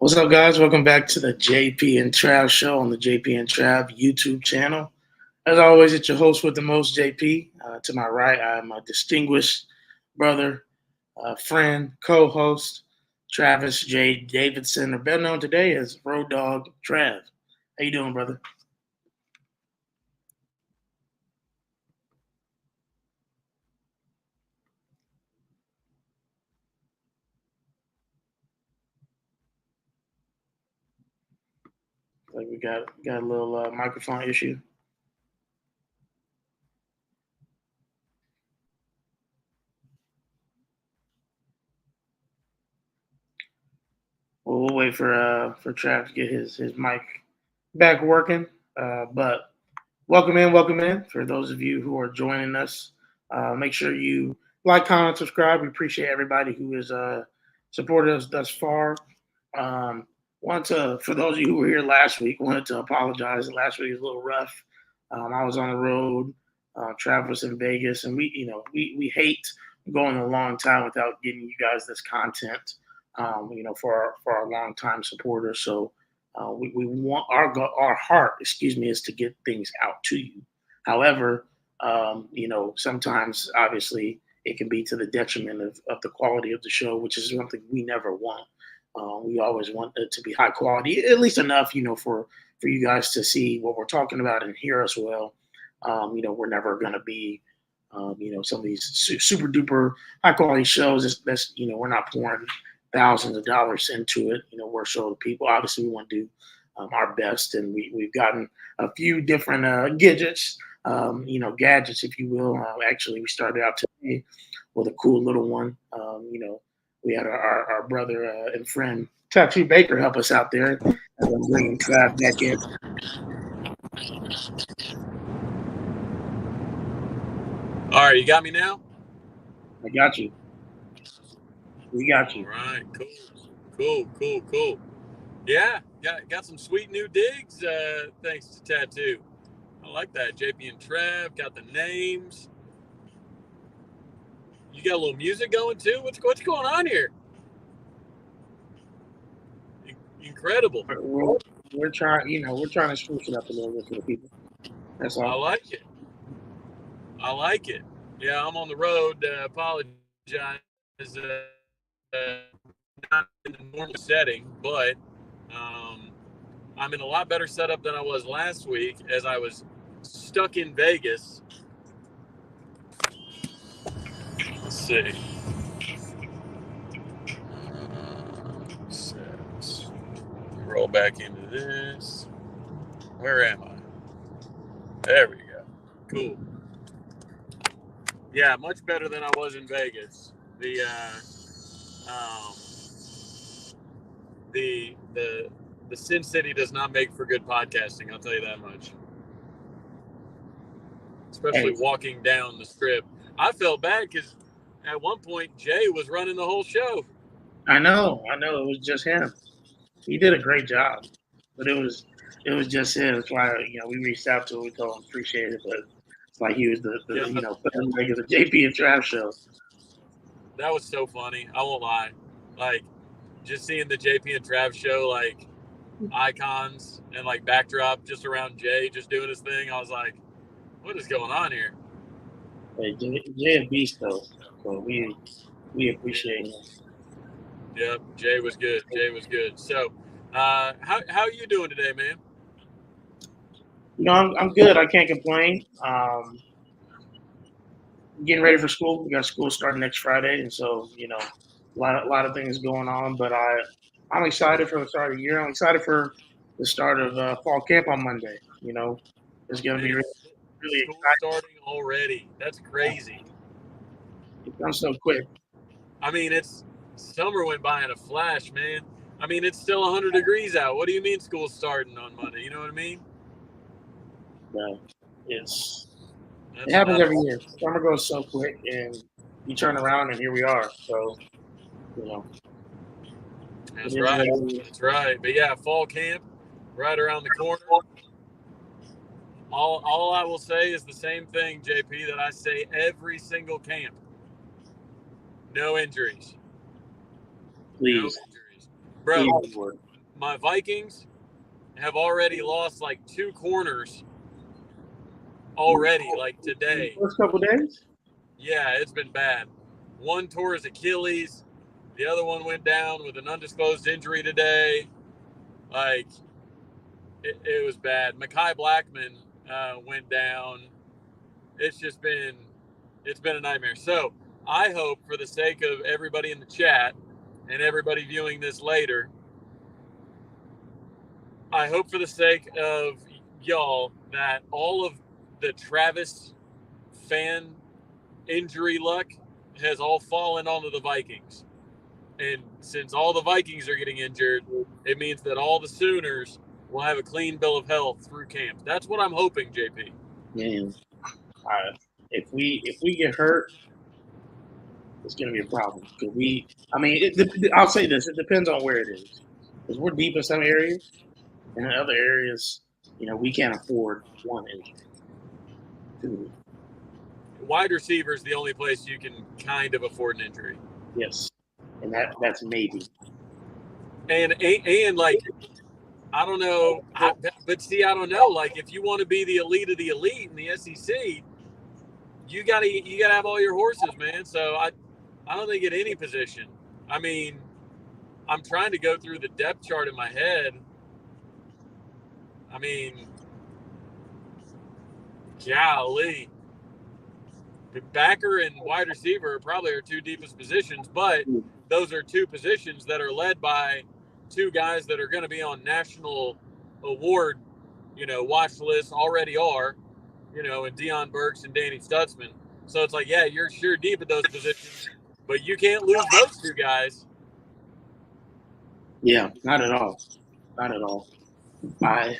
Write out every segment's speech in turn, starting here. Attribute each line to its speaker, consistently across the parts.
Speaker 1: What's up, guys? Welcome back to the JP and Trav show on the JP and Trav YouTube channel. As always, it's your host with the most, JP. To my right, I'm a distinguished brother, friend, co-host, Travis J. Davidson, or better known today as Road Dog Trav. How you doing, brother? Like we got a little microphone issue. Well, we'll wait for Trav to get his mic back working. But welcome in. For those of you who are joining us, make sure you like, comment, subscribe. We appreciate everybody who has supported us thus far. For those of you who were here last week, wanted to apologize. Last week was a little rough. I was on the road. Travis was in Vegas, and we hate going a long time without giving you guys this content. For our longtime supporters. So we want our heart, is to get things out to you. However, sometimes obviously it can be to the detriment of the quality of the show, which is something we never want. We always want it to be high quality, at least enough, for you guys to see what we're talking about and hear us well. We're never going to be, some of these super duper high quality shows. We're not pouring thousands of dollars into it. We're showing people. Obviously, we want to do our best, and we've gotten a few different gadgets, if you will. Actually, we started out today with a cool little one. We had our brother and friend Tattoo Baker help us out there, and then bringing Trav back in.
Speaker 2: All right, you got me now?
Speaker 1: I got you. We got you.
Speaker 2: All right, cool. Yeah, got some sweet new digs thanks to Tattoo. I like that. JP and Trav got the names. You got a little music going too? What's going on here? Incredible.
Speaker 1: We're trying to spruce it up a little bit for the people. That's all.
Speaker 2: I like it. Yeah, I'm on the road. Apologize. Not in the normal setting, but I'm in a lot better setup than I was last week, as I was stuck in Vegas. Let's see. Roll back into this. Where am I? There we go. Cool. Yeah, much better than I was in Vegas. The Sin City does not make for good podcasting, I'll tell you that much. Especially walking down the strip. I felt bad because at one point Jay was running the whole show.
Speaker 1: I know. It was just him. He did a great job, but it was just him. It's why we reached out to him. We told him appreciate it, but it's like he was the regular JP and Trav show.
Speaker 2: That was so funny. I won't lie. Like, just seeing the JP and Trav show, like, icons and, like, backdrop just around Jay just doing his thing, I was like, what is going on here?
Speaker 1: Hey, Jay a beast, though. So we appreciate him.
Speaker 2: Yep, Jay was good. So, how are you doing today, man?
Speaker 1: I'm good. I can't complain. Getting ready for school. We got school starting next Friday, and so a lot of things going on. But I'm excited for the start of the year. I'm excited for the start of fall camp on Monday. It's gonna be really
Speaker 2: School starting already. That's crazy.
Speaker 1: It comes so quick.
Speaker 2: I mean, summer went by in a flash, man. I mean, it's still 100 degrees out. What do you mean school's starting on Monday? You know what I mean?
Speaker 1: Yeah, it happens every year. Summer goes so quick, and you turn around, and here we are. So,
Speaker 2: That's right. That's right. But yeah, fall camp right around the corner. All I will say is the same thing, JP, that I say every single camp. No injuries.
Speaker 1: Please.
Speaker 2: No injuries. Bro,
Speaker 1: please.
Speaker 2: My Vikings have already lost like 2 corners already, like today.
Speaker 1: First couple days?
Speaker 2: Yeah, it's been bad. One tore his Achilles. The other one went down with an undisclosed injury today. Like, it was bad. Mekhi Blackman went down. It's been a nightmare. So I hope, for the sake of everybody in the chat and everybody viewing this later, I hope for the sake of y'all that all of the Travis fan injury luck has all fallen onto the Vikings. And since all the Vikings are getting injured, it means that all the Sooners will have a clean bill of health through camp. That's what I'm hoping, JP.
Speaker 1: Man, if we get hurt, it's going to be a problem. I'll say this: it depends on where it is. Because we're deep in some areas, and in other areas, we can't afford one injury. 2.
Speaker 2: Wide receiver is the only place you can kind of afford an injury.
Speaker 1: Yes, and that's maybe.
Speaker 2: And like, I don't know, but see, I don't know. Like, if you want to be the elite of the elite in the SEC, you gotta have all your horses, man. So I don't think at any position. I mean, I'm trying to go through the depth chart in my head. I mean, golly. Backer and wide receiver probably are 2 deepest positions, but those are 2 positions that are led by 2 guys that are going to be on national award, watch lists, already are, and Deion Burks and Danny Stutzman. So it's like, yeah, you're sure deep at those positions, but you can't lose those 2 guys.
Speaker 1: Yeah, not at all. Not at all. I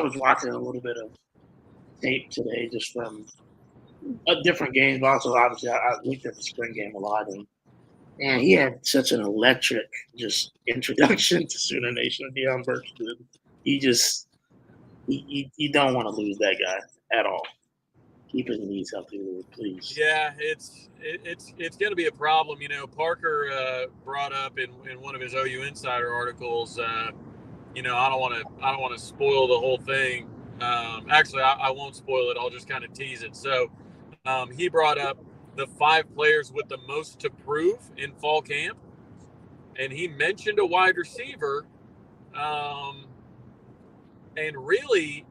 Speaker 1: was watching a little bit of tape today just from a different game, but also obviously I looked at the spring game a lot, and he had such an electric just introduction to Sooner Nation. Deion Burks did. You don't want to lose that guy at all. Keep his knees healthy, please.
Speaker 2: Yeah, it's going to be a problem. Parker brought up in one of his OU Insider articles. I don't want to spoil the whole thing. Actually, I won't spoil it. I'll just kind of tease it. So he brought up the 5 players with the most to prove in fall camp, and he mentioned a wide receiver. And really,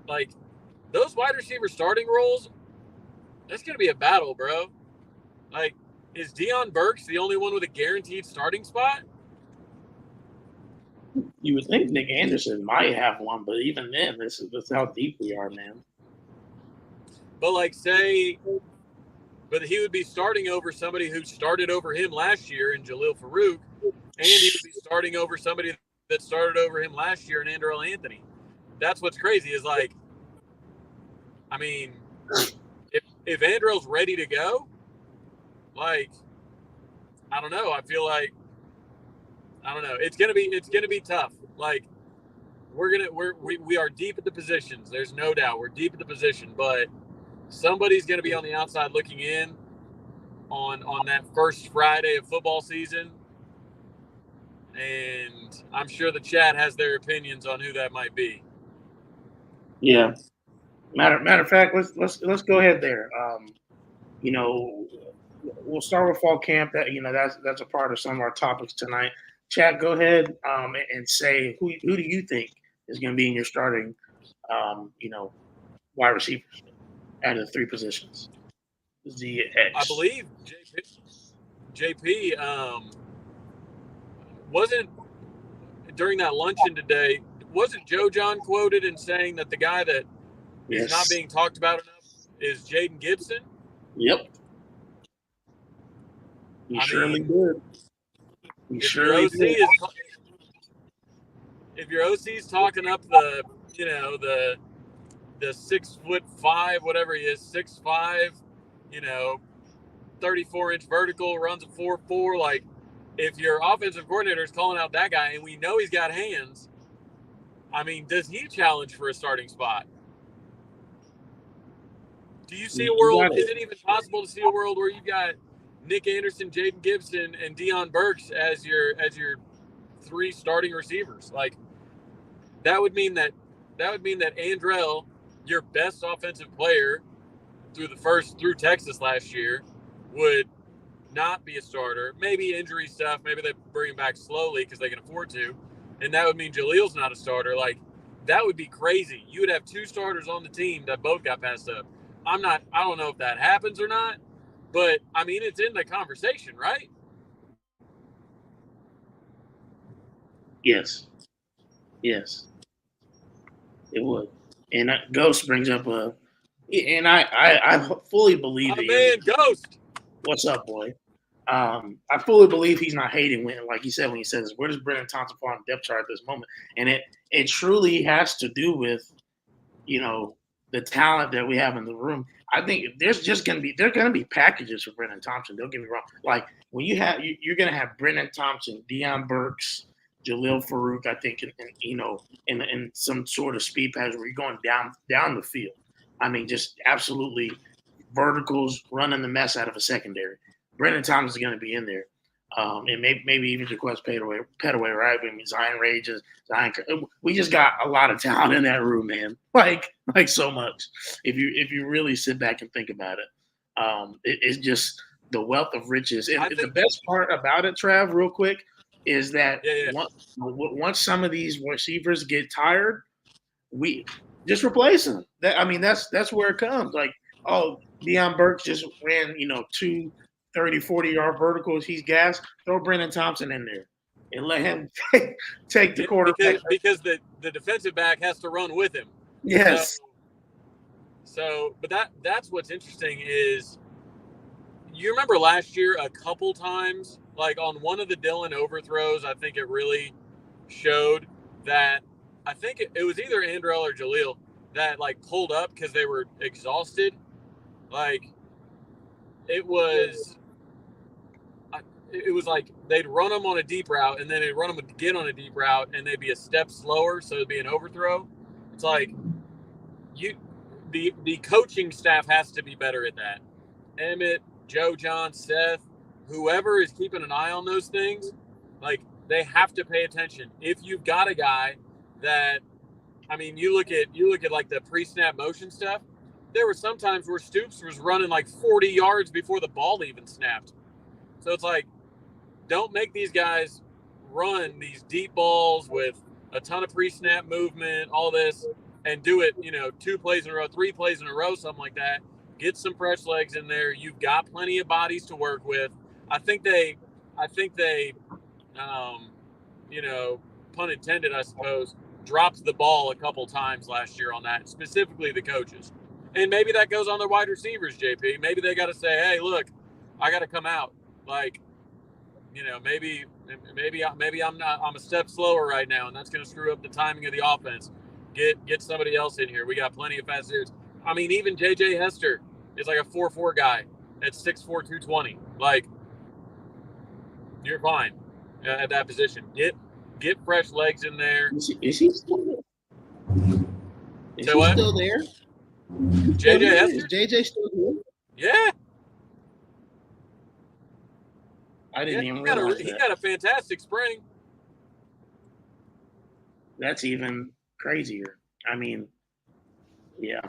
Speaker 2: like, those wide receiver starting roles, that's going to be a battle, bro. Like, is Deion Burks the only one with a guaranteed starting spot?
Speaker 1: You would think Nick Anderson might have one, but even then, this is how deep we are, man.
Speaker 2: But but he would be starting over somebody who started over him last year in Jalil Farouk, and he would be starting over somebody that started over him last year in Andrel Anthony. That's what's crazy is, like, I mean, if Andrel's ready to go, like, I don't know. I feel like, I don't know. It's gonna be tough. Like, we are deep at the positions. There's no doubt we're deep at the position, but somebody's gonna be on the outside looking in on that first Friday of football season, and I'm sure the chat has their opinions on who that might be.
Speaker 1: Yeah. Matter of fact, let's go ahead there. We'll start with fall camp. That's a part of some of our topics tonight. Chat, go ahead and say who do you think is going to be in your starting, wide receivers out of the 3 positions. ZX.
Speaker 2: I believe JP wasn't during that luncheon today. wasn't Joe John quoted in saying that the guy that is not
Speaker 1: Yes.
Speaker 2: being talked about enough is Jaden Gibson?
Speaker 1: Yep. He surely did. He
Speaker 2: If your
Speaker 1: surely
Speaker 2: OC
Speaker 1: did.
Speaker 2: is if your OC is talking up the the 6'5", whatever he is, 6'5", 34-inch vertical, runs a 4.4, like if your offensive coordinator is calling out that guy and we know he's got hands, I mean, does he challenge for a starting spot? Do you see a
Speaker 1: You
Speaker 2: world?
Speaker 1: got
Speaker 2: Is
Speaker 1: it.
Speaker 2: it even possible to see a world where you got Nick Anderson, Jaden Gibson, and Deion Burks as your 3 starting receivers? Like that would mean that Andrell, your best offensive player through Texas last year, would not be a starter. Maybe injury stuff. Maybe they bring him back slowly because they can afford to, and that would mean Jalil's not a starter. Like that would be crazy. You would have 2 starters on the team that both got passed up. I don't know if that happens or not, but I mean it's in the conversation, right?
Speaker 1: Yes. Yes. It would. And Ghost brings up and I fully believe
Speaker 2: My
Speaker 1: that.
Speaker 2: man Ghost.
Speaker 1: What's up, boy? I fully believe he's not hating when, like he said, when he says, "Where does Brennan Thompson fall on the depth chart at this moment?" And it truly has to do with, the talent that we have in the room. I think there's gonna be packages for Brennan Thompson. Don't get me wrong. Like when you're gonna have Brennan Thompson, Deion Burks, Jalil Farouk. I think, in some sort of speed pass where you're going down the field. I mean, just absolutely verticals running the mess out of a secondary. Brennan Thompson is going to be in there. And maybe even Jaquez Petaway, right? I mean, Zion Rages, we just got a lot of talent in that room, man. Like so much. If you really sit back and think about it, it's just the wealth of riches. And the best part about it, Trav, real quick, is that once some of these receivers get tired, we just replace them. That's where it comes. Like, oh, Deion Burks just ran, 2 30, 40-yard verticals. He's gassed. Throw Brennan Thompson in there and let him take the quarterback.
Speaker 2: Because the defensive back has to run with him.
Speaker 1: Yes.
Speaker 2: But that's what's interesting is you remember last year a couple times, like on one of the Dylan overthrows, I think it really showed that I think it was either Andrell or Jalil that like pulled up because they were exhausted. Like it was like they'd run them on a deep route and then they'd run them again on a deep route and they'd be a step slower, so it'd be an overthrow. It's like the coaching staff has to be better at that. Emmett, Joe John, Seth, whoever is keeping an eye on those things, like they have to pay attention. If you've got a guy that, I mean, you look at like the pre-snap motion stuff. There were some times where Stoops was running like 40 yards before the ball even snapped. So it's like, don't make these guys run these deep balls with a ton of pre-snap movement, all this, and do it, 2 plays in a row, 3 plays in a row, something like that. Get some fresh legs in there. You've got plenty of bodies to work with. I think they, pun intended, I suppose, dropped the ball a couple times last year on that, specifically the coaches. And maybe that goes on the wide receivers, JP. Maybe they got to say, hey, look, I got to come out. Like, maybe I'm a step slower right now, and that's going to screw up the timing of the offense. Get somebody else in here. We got plenty of fast hitters. I mean, even J.J. Hester is like a 4.4 guy at 6'4", 220. Like, you're fine at that position. Get fresh legs in there.
Speaker 1: Is he still there? Is he still there?
Speaker 2: J.J. Hester?
Speaker 1: Is J.J. still here?
Speaker 2: Yeah.
Speaker 1: I didn't even realize that.
Speaker 2: He got a fantastic spring.
Speaker 1: That's even crazier. I mean, yeah.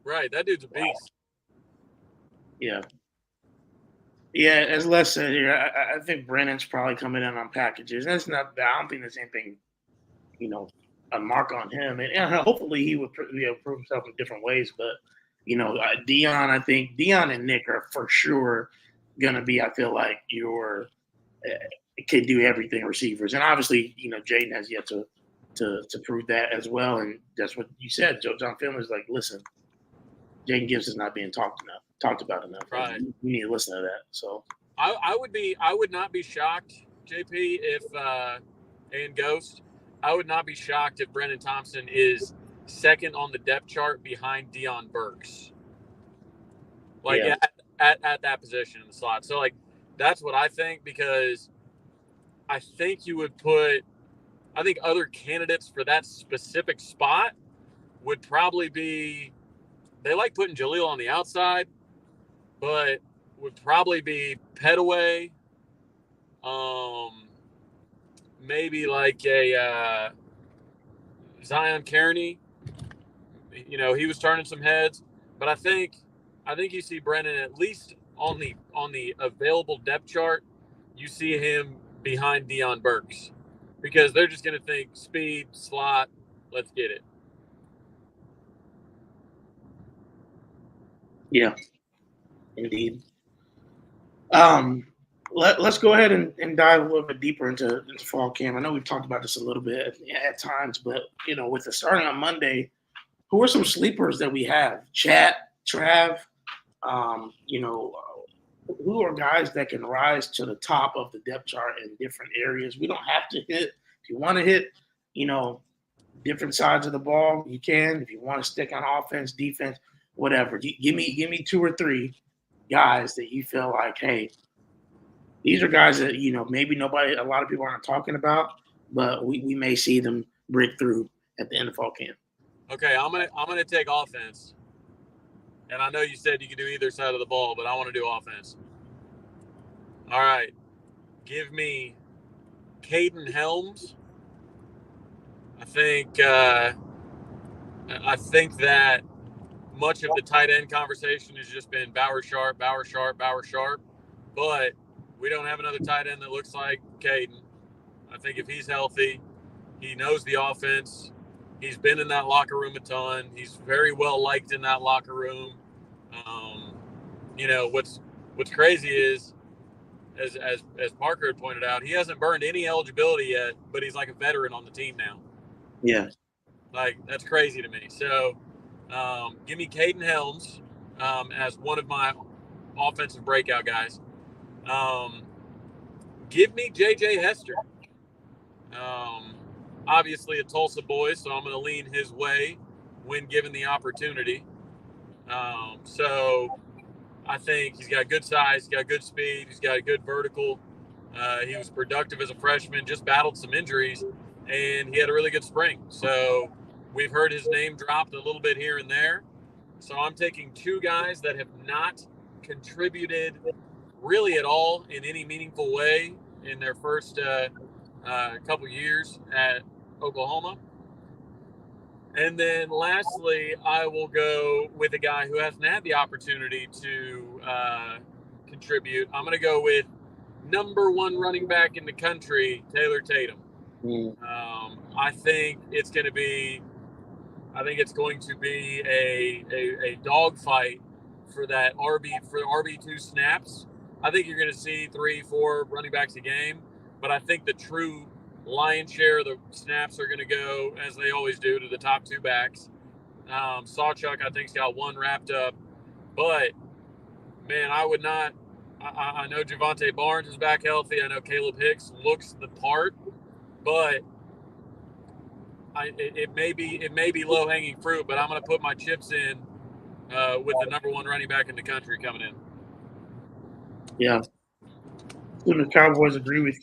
Speaker 2: Right, that dude's a beast.
Speaker 1: Yeah. Yeah, as Les said here, I think Brennan's probably coming in on packages. That's not. I don't think there's anything, a mark on him, and hopefully he would prove himself in different ways. But Deion, I think Deion and Nick are for sure gonna be. I feel like can do everything receivers, and obviously Jaden has yet to to prove that as well. And that's what you said. John Finley's like, listen, Jaden Gibbs is not being talked about enough. Like,
Speaker 2: Right.
Speaker 1: you need to listen to that. So
Speaker 2: I would not be shocked, JP, if and Ghost, I would not be shocked if Brennan Thompson is second on the depth chart behind Deion Burks. Like
Speaker 1: yeah,
Speaker 2: at that position in the slot. So like that's what I think, because I think you would put, I think other candidates for that specific spot would probably be, they like putting Jaleel on the outside, but would probably be Petaway, maybe like a Zion Kearney. You know, he was turning some heads, but I think you see Brennan at least on the available depth chart. You see him behind Deion Burks, because they're just going to think speed, slot, let's get it.
Speaker 1: yeah, indeed. Let's go ahead and dive a little bit deeper into fall camp. I know we've talked about this a little bit at times, but with the starting on Monday, who are some sleepers that we have? Chat, Trav, who are guys that can rise to the top of the depth chart in different areas? We don't have to hit. If you want to hit, different sides of the ball, you can. If you want to stick on offense, defense, whatever, give me 2 or 3 guys that you feel like, hey, these are guys that maybe a lot of people aren't talking about, but we may see them break through at the end of fall camp.
Speaker 2: Okay, I'm gonna take offense, and I know you said you could do either side of the ball, but I want to do offense. All right, give me Caden Helms. I think that much of the tight end conversation has just been Bauer Sharp, but we don't have another tight end that looks like Caden. I think if he's healthy, he knows the offense. He's been in that locker room a ton. He's very well liked in that locker room. What's crazy is, as Parker had pointed out, he hasn't burned any eligibility yet, but he's like a veteran on the team now.
Speaker 1: Yeah.
Speaker 2: Like, that's crazy to me. So give me Caden Helms as one of my offensive breakout guys. Give me J.J. Hester. Obviously a Tulsa boy, so I'm going to lean his way when given the opportunity. So I think he's got good size, he's got good speed, he's got a good vertical. He was productive as a freshman, just battled some injuries, and he had a really good spring. So we've heard his name dropped a little bit here and there. So I'm taking 2 guys that have not contributed really at all in any meaningful way in their first couple years at Oklahoma. And then lastly, I will go with a guy who hasn't had the opportunity to contribute. I'm going to go with number 1 running back in the country, Taylor Tatum. I think it's going to be a dogfight for that RB2 snaps. I think you're going to see 3-4 running backs a game, but I think the true lion's share of the snaps are going to go, as they always do, to the top 2 backs. Sawchuk, I think, has got 1 wrapped up, but man, I would not. I know Javonte Barnes is back healthy. I know Caleb Hicks looks the part, but it may be low hanging fruit. But I'm going to put my chips in with the number 1 running back in the country coming in.
Speaker 1: Yeah. The Cowboys agrees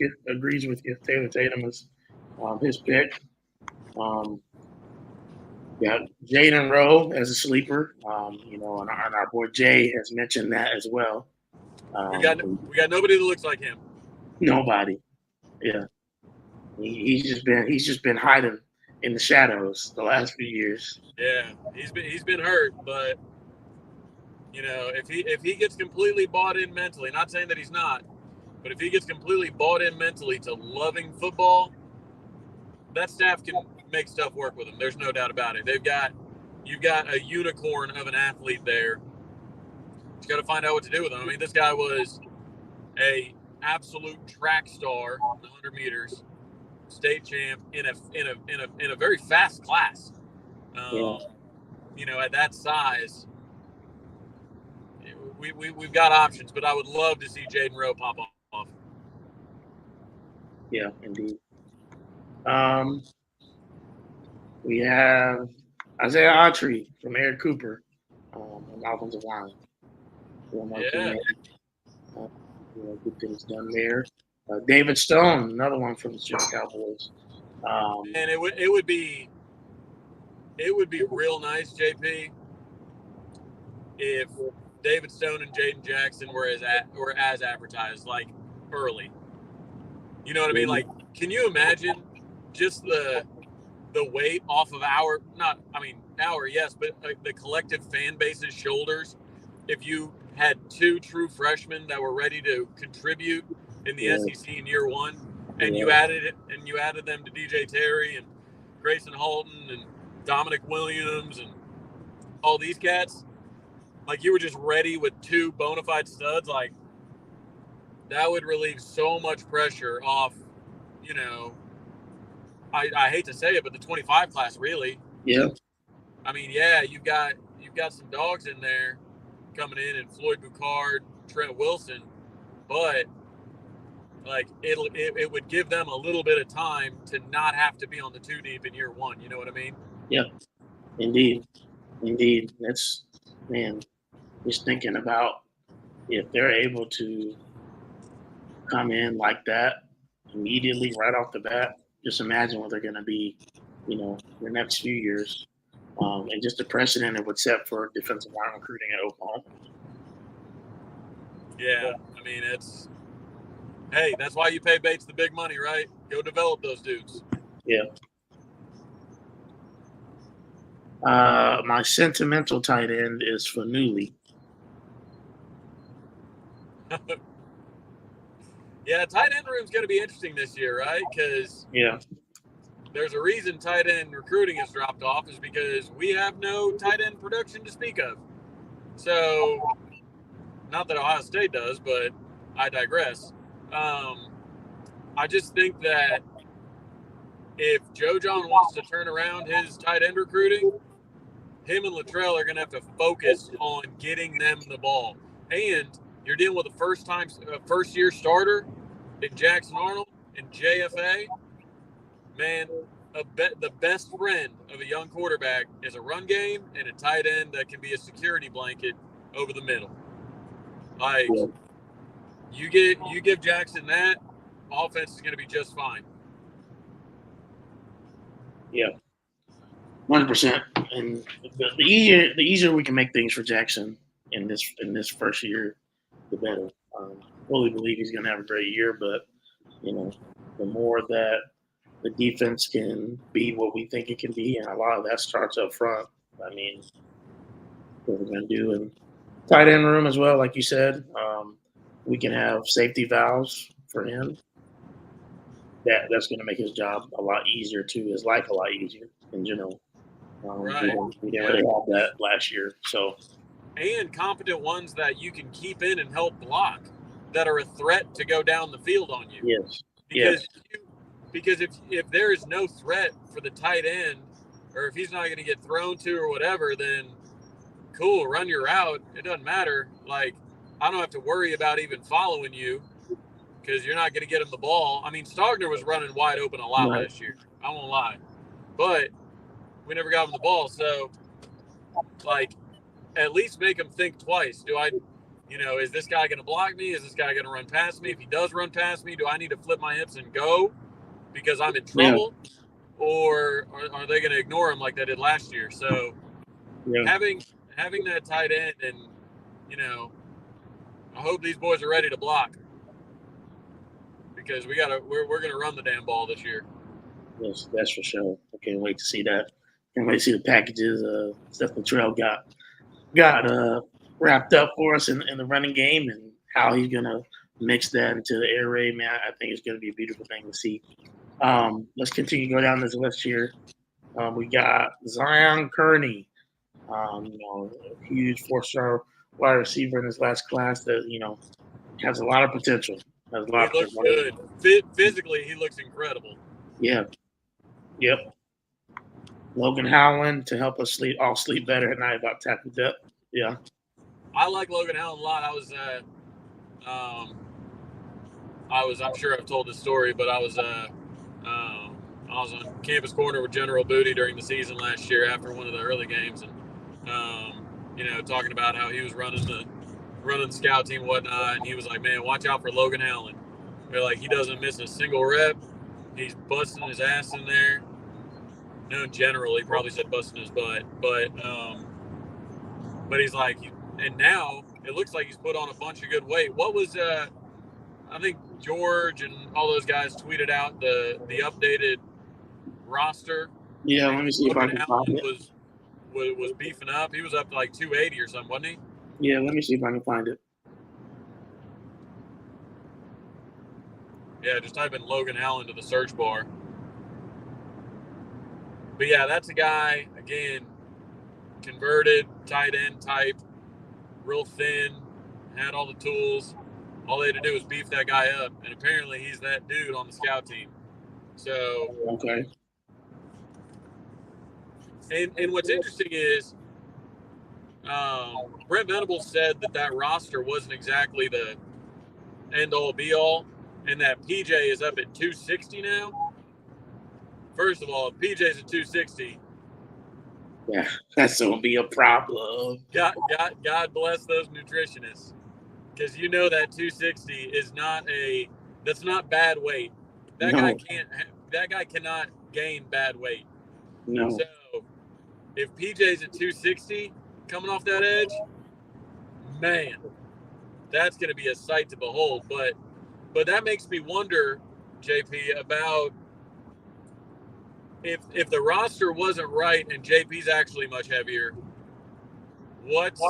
Speaker 1: with you. Taylor Tatum is his pick. Jaden Rowe as a sleeper. And our boy Jay has mentioned that as well.
Speaker 2: We got nobody that looks like him.
Speaker 1: Nobody. Yeah. He's just been hiding in the shadows the last few years.
Speaker 2: Yeah, he's been hurt, but if he gets completely bought in mentally, not saying that he's not, but if he gets completely bought in mentally to loving football, that staff can make stuff work with him. There's no doubt about it. You've got a unicorn of an athlete there. You got to find out what to do with him. I mean, this guy was a absolute track star in the 100 meters. state champ in a very fast class. At that size, we've got options, but I would love to see Jaden Rowe pop off.
Speaker 1: Yeah, indeed. We have Isaiah Autry from Eric Cooper on offensive line.
Speaker 2: Yeah.
Speaker 1: Good things done there. David Stone, another one from the Chicago Cowboys.
Speaker 2: And it would be real nice, JP, if David Stone and Jaden Jackson were as advertised, like early. You know what I mean? Like, can you imagine just the weight off of our yes, but the collective fan base's shoulders if you had two true freshmen that were ready to contribute in the SEC in year one, and you added them to DJ Terry and Grayson Halton and Dominic Williams and all these cats. Like, you were just ready with two bona fide studs. Like, that would relieve so much pressure off, I hate to say it, but the 25 class, really.
Speaker 1: Yeah.
Speaker 2: I mean, yeah, you've got some dogs in there coming in, and Floyd Bucard, Trent Wilson, but like it would give them a little bit of time to not have to be on the two deep in year one. You know what I mean?
Speaker 1: Yeah, indeed. That's, man, just thinking about if they're able to come in like that immediately right off the bat. Just imagine what they're going to be, the next few years, and just the precedent it would set for defensive line recruiting at Oklahoma.
Speaker 2: Yeah, I mean, that's why you pay Bates the big money, right? Go develop those dudes.
Speaker 1: Yeah. My sentimental tight end is Fanuli.
Speaker 2: Yeah, tight end room's going to be interesting this year, right? Because there's a reason tight end recruiting has dropped off, is because we have no tight end production to speak of. So, not that Ohio State does, but I digress. I just think that if Joe John wants to turn around his tight end recruiting, him and Luttrell are going to have to focus on getting them the ball. And you're dealing with a first-year starter in Jackson Arnold and JFA. Man, the best friend of a young quarterback is a run game and a tight end that can be a security blanket over the middle. Like, you give Jackson that, offense is going to be just fine.
Speaker 1: Yeah, 100%. And the easier we can make things for Jackson in this first year, the better. Fully believe he's going to have a great year, but the more that the defense can be what we think it can be, and a lot of that starts up front. I mean, what we're going to do in tight end room as well, like you said, we can have safety valves for him. That's going to make his job a lot easier too. His life a lot easier in general.
Speaker 2: Right.
Speaker 1: We didn't really have that last year, so.
Speaker 2: And competent ones that you can keep in and help block, that are a threat to go down the field on you.
Speaker 1: Yes.
Speaker 2: Because if there is no threat for the tight end, or if he's not going to get thrown to or whatever, then cool, run your route. It doesn't matter. Like, I don't have to worry about even following you, because you're not going to get him the ball. I mean, Stogner was running wide open a lot last year. I won't lie. But we never got him the ball. So, like, at least make him think twice. Is this guy going to block me? Is this guy going to run past me? If he does run past me, do I need to flip my hips and go because I'm in trouble? Yeah. Or are they going to ignore him like they did last year? So having that tight end, and, I hope these boys are ready to block, because we're going to run the damn ball this year.
Speaker 1: Yes, that's for sure. I can't wait to see that. Can't wait to see the packages Steph Luttrell got wrapped up for us in the running game, and how he's going to mix that into the air raid. Man, I think it's going to be a beautiful thing to see. Let's continue to go down this list here. We got Zion Kearney, a huge 4-star wide receiver in this last class that, has a lot of potential.
Speaker 2: He looks good. Physically, he looks incredible.
Speaker 1: Yeah. Yep. Logan Howland to help us all sleep better at night about tackle depth. Yeah.
Speaker 2: I like Logan Allen a lot. I'm sure I've told this story, but I was on campus corner with General Booty during the season last year after one of the early games, and talking about how he was running the scout team and whatnot, and he was like, "Man, watch out for Logan Allen. They're like, he doesn't miss a single rep. He's busting his ass in there." No, in general, he probably said busting his butt, but he's like, and now it looks like he's put on a bunch of good weight. What was I think George and all those guys tweeted out the updated roster.
Speaker 1: Yeah, let me see if I
Speaker 2: Logan
Speaker 1: can
Speaker 2: Allen
Speaker 1: find it.
Speaker 2: was beefing up. He was up to like 280 or something, wasn't he?
Speaker 1: Yeah, let me see if I can find it.
Speaker 2: Yeah, just type in Logan Allen to the search bar. But yeah, that's a guy, again, converted, tight end type, real thin, had all the tools. All they had to do was beef that guy up, and apparently he's that dude on the scout team. So,
Speaker 1: okay.
Speaker 2: And what's interesting is Brent Venables said that roster wasn't exactly the end-all, be-all, and that PJ is up at 260 now. First of all, if PJ's at 260,
Speaker 1: yeah, that's gonna be a problem.
Speaker 2: God bless those nutritionists, because that 260 is that's not bad weight. That guy cannot gain bad weight.
Speaker 1: No.
Speaker 2: So if PJ's at 260 coming off that edge, man, that's going to be a sight to behold. But that makes me wonder, JP, about if the roster wasn't right and JP's actually much heavier, what's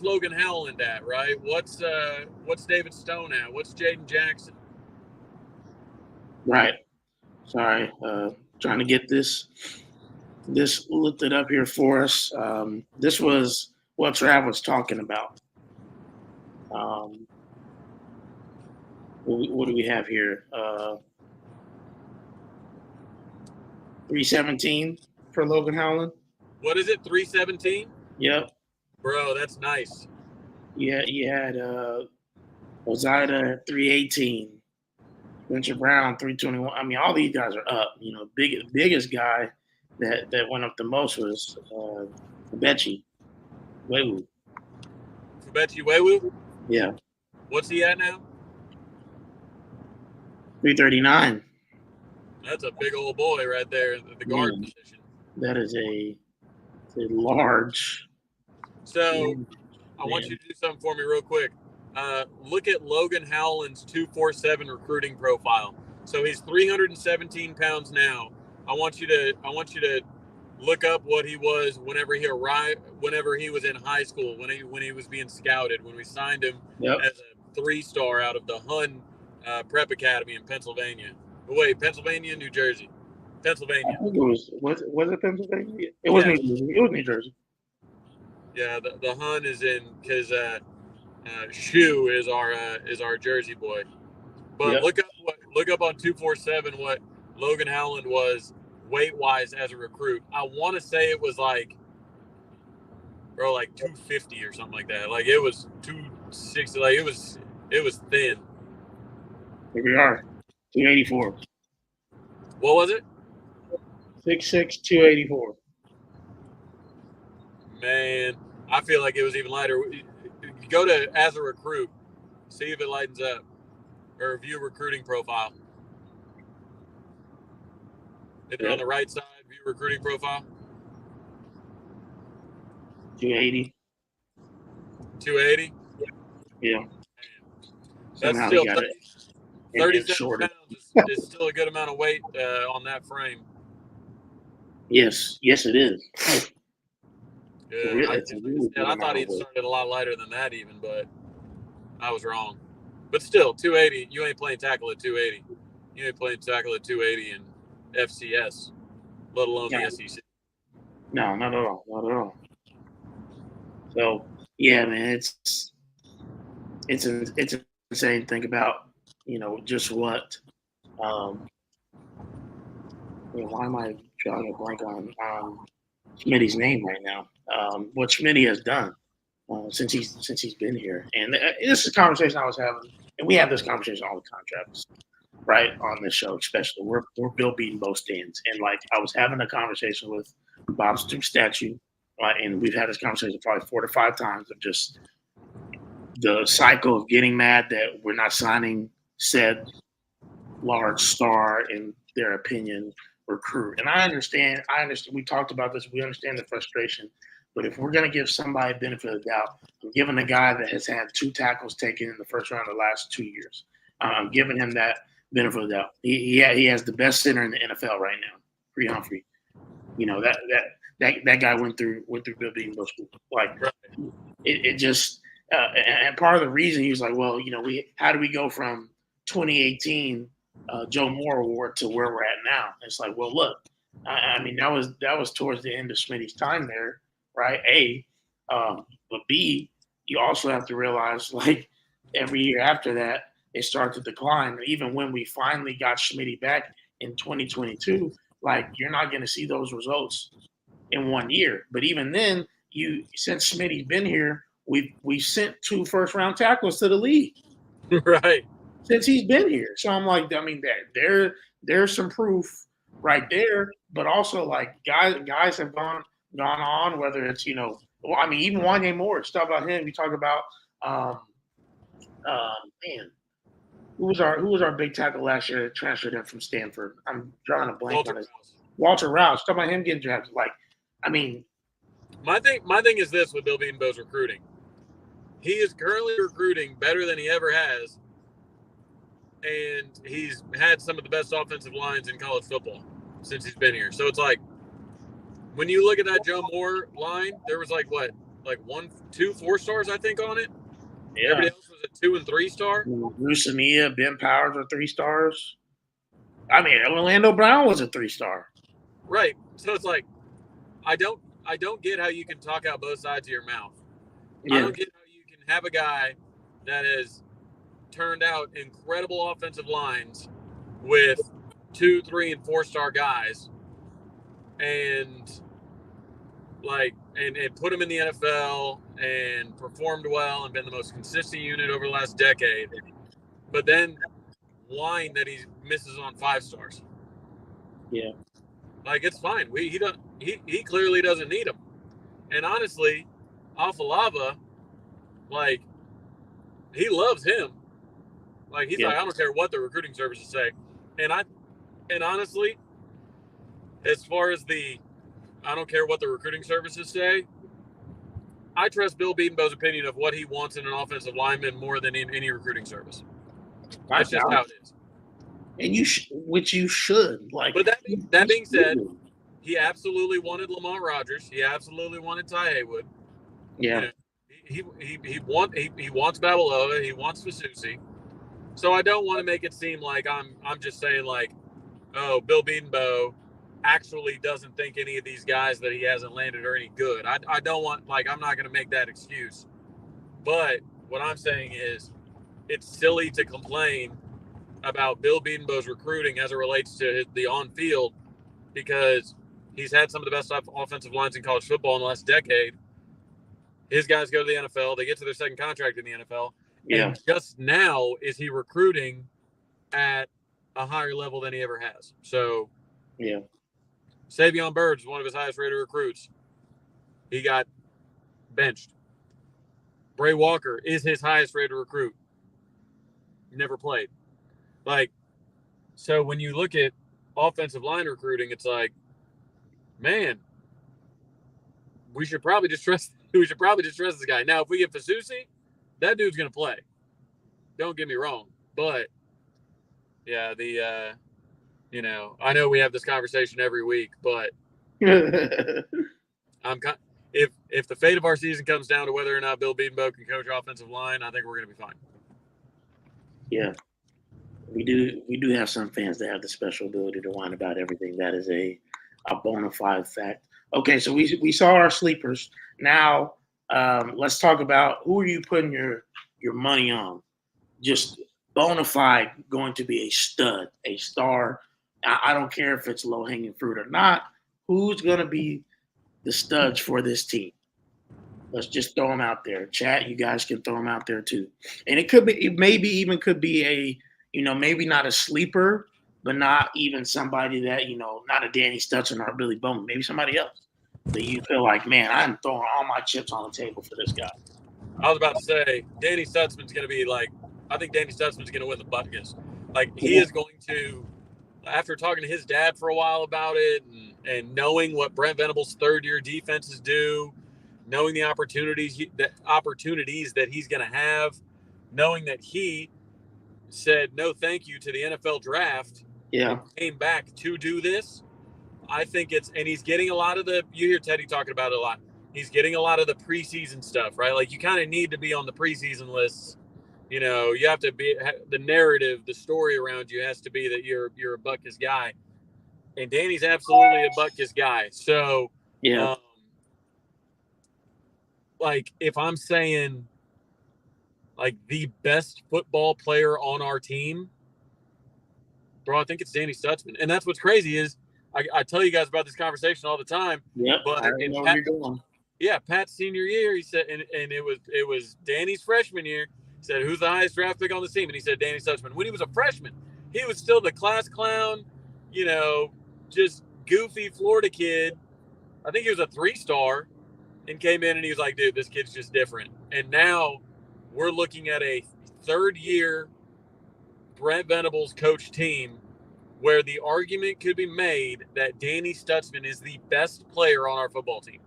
Speaker 2: Logan Howland at, right? What's David Stone at? What's Jaden Jackson?
Speaker 1: Right. Sorry, trying to get this lifted up here for us. This was what Trav was talking about. What do we have here? 317 for Logan Howland.
Speaker 2: What is it? 317?
Speaker 1: Yep.
Speaker 2: Bro, that's nice.
Speaker 1: Yeah, you had Ozida at 318. Spencer Brown 321. I mean, all these guys are up. Biggest guy that went up the most was Fubechi Wewu.
Speaker 2: Fubechi Wewu?
Speaker 1: Yeah.
Speaker 2: What's he at now?
Speaker 1: 339.
Speaker 2: That's a big old boy right there at the guard position.
Speaker 1: That is a large.
Speaker 2: So I want you to do something for me real quick. Look at Logan Howland's 247 recruiting profile. So he's 317 pounds now. I want you to look up what he was whenever he was in high school, when he was being scouted, when we signed him as a 3-star out of the Hun Prep Academy in Pennsylvania. Wait, Pennsylvania, New Jersey, Pennsylvania.
Speaker 1: I think it was it Pennsylvania? It was New Jersey. It was New Jersey.
Speaker 2: Yeah, the Hun is in because Shu is our Jersey boy. But look up on 247 what Logan Howland was weight wise as a recruit. I want to say it was like 250 or something like that. Like it was 260. Like it was thin.
Speaker 1: Here we are, 284.
Speaker 2: What was it?
Speaker 1: 6'6", 284.
Speaker 2: Man, I feel like it was even lighter. Go to as a recruit, see if it lightens up, or view recruiting profile. If you're on the right side, view recruiting profile.
Speaker 1: 280.
Speaker 2: 280?
Speaker 1: Yeah.
Speaker 2: That's still 37 pounds is still a good amount of weight on that frame.
Speaker 1: Yes, it is.
Speaker 2: Yeah, I thought he'd started a lot lighter than that even, but I was wrong. But still, 280, you ain't playing tackle at 280. You ain't playing tackle at 280 in FCS, let alone the SEC.
Speaker 1: No, not at all. Not at all. So, yeah, man, it's insane to think about, just what why am I drawing a blank on Smitty's name right now? What Smitty has done since he's been here, and this is a conversation I was having, and we have this conversation all the time, Travis, right, on this show, especially. We're Bill beating both stands, and like I was having a conversation with Bob Stoops statue, and we've had this conversation probably 4 to 5 times of just the cycle of getting mad that we're not signing said large star, in their opinion, recruit. And I understand. We talked about this. We understand the frustration. But if we're going to give somebody benefit of the doubt, I'm giving a guy that has had 2 tackles taken in the first round of the last 2 years. I'm giving him that benefit of the doubt. He has the best center in the NFL right now, Free Humphrey. That guy went through Bill Bedenbaugh's school. Like it just and part of the reason he was like, well, how do we go from 2018 Joe Moore Award to where we're at now? And it's like, well, look, I mean that was towards the end of Smitty's time there, right? But B, you also have to realize, like, every year after that, it started to decline. Even when we finally got Smitty back in 2022, like, you're not going to see those results in 1 year. But even then, since Smitty's been here, we've sent 2 first-round tackles to the league.
Speaker 2: Right.
Speaker 1: Since he's been here. So I'm like, I mean, there's some proof right there. But also, like, guys have gone on, whether it's, even Wanye Morris. Talk about him. We talk about who was our big tackle last year that transferred in from Stanford? I'm drawing a blank on his. Walter Rouse. Talk about him getting drafted. Like, I mean,
Speaker 2: my thing is this with Bill Bedenbaugh's recruiting. He is currently recruiting better than he ever has, and he's had some of the best offensive lines in college football since he's been here. So it's like, when you look at that Joe Moore line, there was like 1, 2, 4 stars, I think, on it. Yeah. Everybody else was a 2 and 3 star.
Speaker 1: Bruce Amia, Ben Powers were 3 stars. I mean, Orlando Brown was a 3-star.
Speaker 2: Right. So it's like, I don't get how you can talk out both sides of your mouth. Yeah. I don't get how you can have a guy that has turned out incredible offensive lines with 2, 3, and 4-star guys, and put him in the NFL and performed well and been the most consistent unit over the last decade, but then whine that he misses on 5 stars.
Speaker 1: Yeah.
Speaker 2: Like, it's fine. He clearly doesn't need them. And honestly, Afalava, like, he loves him. Like, he's like, I don't care what the recruiting services say. And honestly, as far as I don't care what the recruiting services say, I trust Bill Bedenbaugh's opinion of what he wants in an offensive lineman more than in any recruiting service. That's just how it is. And
Speaker 1: which you should. Like,
Speaker 2: but that being said, he absolutely wanted Lamont Rogers. He absolutely wanted Ty Haywood.
Speaker 1: Yeah.
Speaker 2: He wants Babalola. He wants Fasusi. So I don't want to make it seem like I'm just saying, like, oh, Bill Bedenbaugh actually doesn't think any of these guys that he hasn't landed are any good. I don't want, like, I'm not going to make that excuse. But what I'm saying is, it's silly to complain about Bill Bedenbaugh's recruiting as it relates to the on-field, because he's had some of the best offensive lines in college football in the last decade. His guys go to the NFL. They get to their second contract in the NFL.
Speaker 1: Yeah.
Speaker 2: And just now is he recruiting at a higher level than he ever has. So,
Speaker 1: yeah.
Speaker 2: Savion Byrd is one of his highest rated recruits. He got benched. Bray Walker is his highest rated recruit. Never played. Like, so when you look at offensive line recruiting, it's like, man, we should probably just trust this guy. Now, if we get Fasusi, that dude's going to play. Don't get me wrong. But, yeah, I know we have this conversation every week, but if the fate of our season comes down to whether or not Bill Bedenbaugh can coach offensive line, I think we're going to be fine.
Speaker 1: Yeah. We do have some fans that have the special ability to whine about everything. That is a bona fide fact. Okay, so we saw our sleepers. Now, let's talk about who are you putting your money on? Just bona fide going to be a stud, a star. I don't care if it's low-hanging fruit or not. Who's going to be the studs for this team? Let's just throw them out there. Chat, you guys can throw them out there too. And it maybe even could be a, maybe not a sleeper, but not even somebody that, not a Danny Stutson or a Billy Bowman, maybe somebody else that you feel like, man, I'm throwing all my chips on the table for this guy.
Speaker 2: I was about to say, Danny Stutzman's going to be like, I think Danny Stutzman's going to win the Butkus. Like, he is going to, after talking to his dad for a while about it and knowing what Brent Venables' third-year defenses do, knowing the opportunities that he's going to have, knowing that he said no thank you to the NFL draft and came back to do this, I think and he's getting a lot of you hear Teddy talking about it a lot. He's getting a lot of the preseason stuff, right? Like, you kind of need to be on the preseason lists. You have to be, the narrative, the story around you has to be that you're a Butkus guy. And Danny's absolutely a Butkus guy. So, like, if I'm saying, like, the best football player on our team, bro, I think it's Danny Stutzman. And that's what's crazy is I tell you guys about this conversation all the time.
Speaker 1: Yep,
Speaker 2: but
Speaker 1: I know what you're doing.
Speaker 2: Yeah, Pat's senior year, he said, and it was Danny's freshman year. He said, who's the highest draft pick on the team? And he said, Danny Stutzman. When he was a freshman, he was still the class clown, just goofy Florida kid. I think he was a 3-star and came in and he was like, dude, this kid's just different. And now we're looking at a third-year Brent Venables coach team where the argument could be made that Danny Stutzman is the best player on our football team.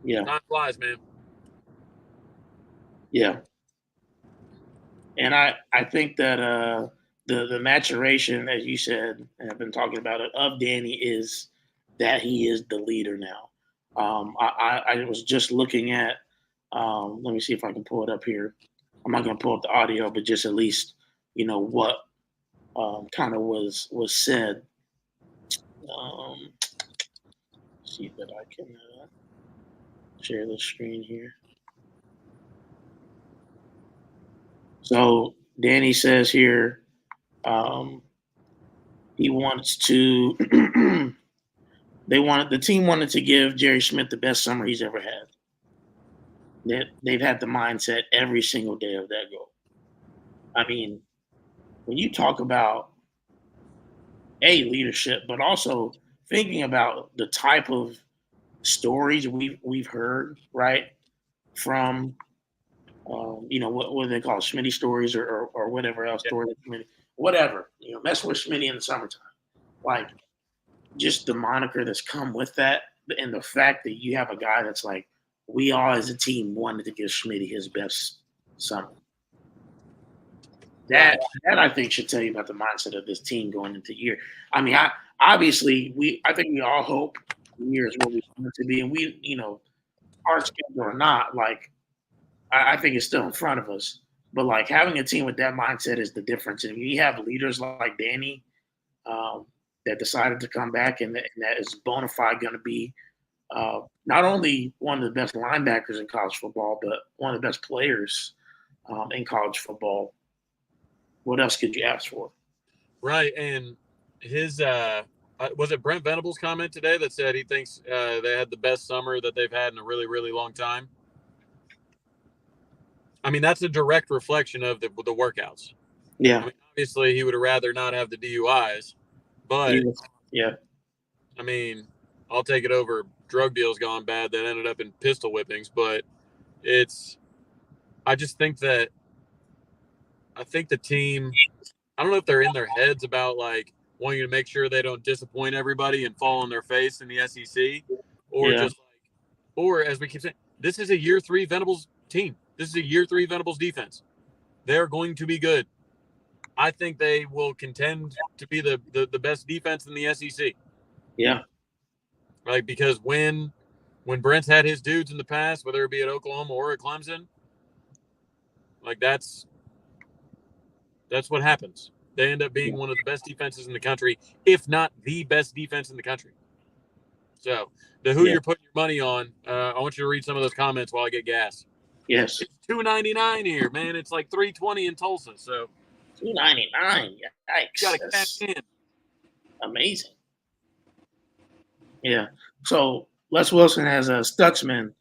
Speaker 1: Yeah.
Speaker 2: Time flies, man.
Speaker 1: Yeah. And I think that the maturation, as you said, and I've been talking about it, of Danny is that he is the leader now. I was just looking at, let me see if I can pull it up here. I'm not going to pull up the audio, but just at least, what kind of was said. See that I can share the screen here. So Danny says here, he wants to. The team wanted to give Jerry Smith the best summer he's ever had. They've had the mindset every single day of that goal. I mean, when you talk about leadership, but also thinking about the type of stories we've heard, right, from what do they call it, Schmitty stories or whatever else, stories, whatever, mess with Schmitty in the summertime, like just the moniker that's come with that, and the fact that you have a guy that's like, we all as a team wanted to give Schmitty his best summer. That I think should tell you about the mindset of this team going into the year. I mean, I think we all hope the year is what we want it to be, and we, our schedule or not, like I think it's still in front of us. But like having a team with that mindset is the difference. And you have leaders like Danny that decided to come back, and that is Bona-Fide going to be not only one of the best linebackers in college football, but one of the best players in college football. What else could you ask for?
Speaker 2: Right. And his was it Brent Venables' comment today that said he thinks they had the best summer that they've had in a really, really long time? I mean, that's a direct reflection of the workouts.
Speaker 1: Yeah.
Speaker 2: I mean, obviously, he would have rather not have the DUIs, but
Speaker 1: yeah.
Speaker 2: I mean, I'll take it over drug deals gone bad that ended up in pistol whippings. But I just think that the team, I don't know if they're in their heads about like wanting to make sure they don't disappoint everybody and fall on their face in the SEC, or or as we keep saying, this is a year 3 Venables team. This is a year 3 Venables defense. They're going to be good. I think they will contend to be the best defense in the SEC.
Speaker 1: Yeah.
Speaker 2: Right, because when Brent's had his dudes in the past, whether it be at Oklahoma or at Clemson, like that's what happens. They end up being one of the best defenses in the country, if not the best defense in the country. So you're putting your money on, I want you to read some of those comments while I get gas.
Speaker 1: Yes.
Speaker 2: It's $2.99 here, man. It's like $3.20 in Tulsa. So
Speaker 1: $2.99. Yikes.
Speaker 2: Got to cash in.
Speaker 1: Amazing. Yeah. So Les Wilson has a Stutzman,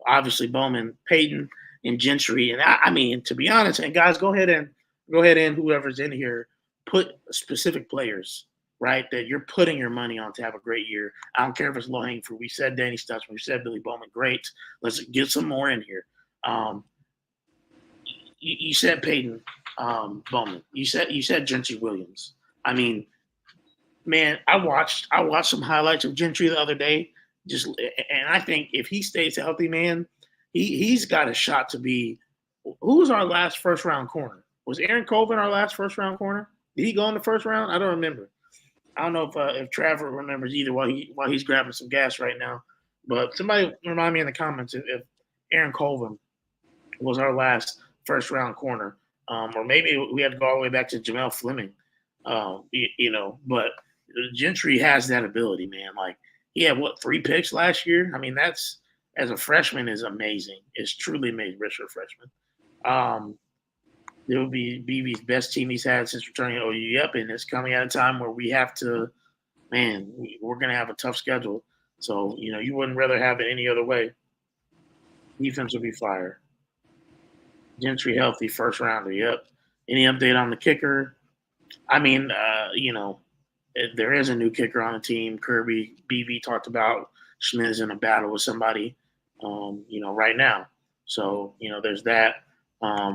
Speaker 1: obviously Bowman, Peyton, and Gentry. And I mean, to be honest, and guys, go ahead and whoever's in here, put specific players, right, that you're putting your money on to have a great year. I don't care if it's low hanging fruit. We said Danny Stutzman, we said Billy Bowman, great. Let's get some more in here. Um, you said Peyton Bowman. You said Gentry Williams. I mean, man, I watched some highlights of Gentry the other day. And I think if he stays healthy, man, he's got a shot to be. Who was our last first round corner? Was Aaron Colvin our last first round corner? Did he go in the first round? I don't remember. I don't know if Trevor remembers either while he's grabbing some gas right now. But somebody remind me in the comments if Aaron Colvin was our last first round corner, or maybe we had to go all the way back to Jamel Fleming. But Gentry has that ability, man. Like he had 3 picks last year. I mean, that's as a freshman is amazing. It's truly amazing, for a freshman. It will be BB's best team he's had since returning to OU. Yep, and it's coming at a time where we have to, man, we're going to have a tough schedule. So, you wouldn't rather have it any other way. Defense will be fire. Gentry healthy, first rounder. Yep. Any update on the kicker? I mean, there is a new kicker on the team. Kirby, BB talked about Schmidt is in a battle with somebody, right now. So, there's that. Are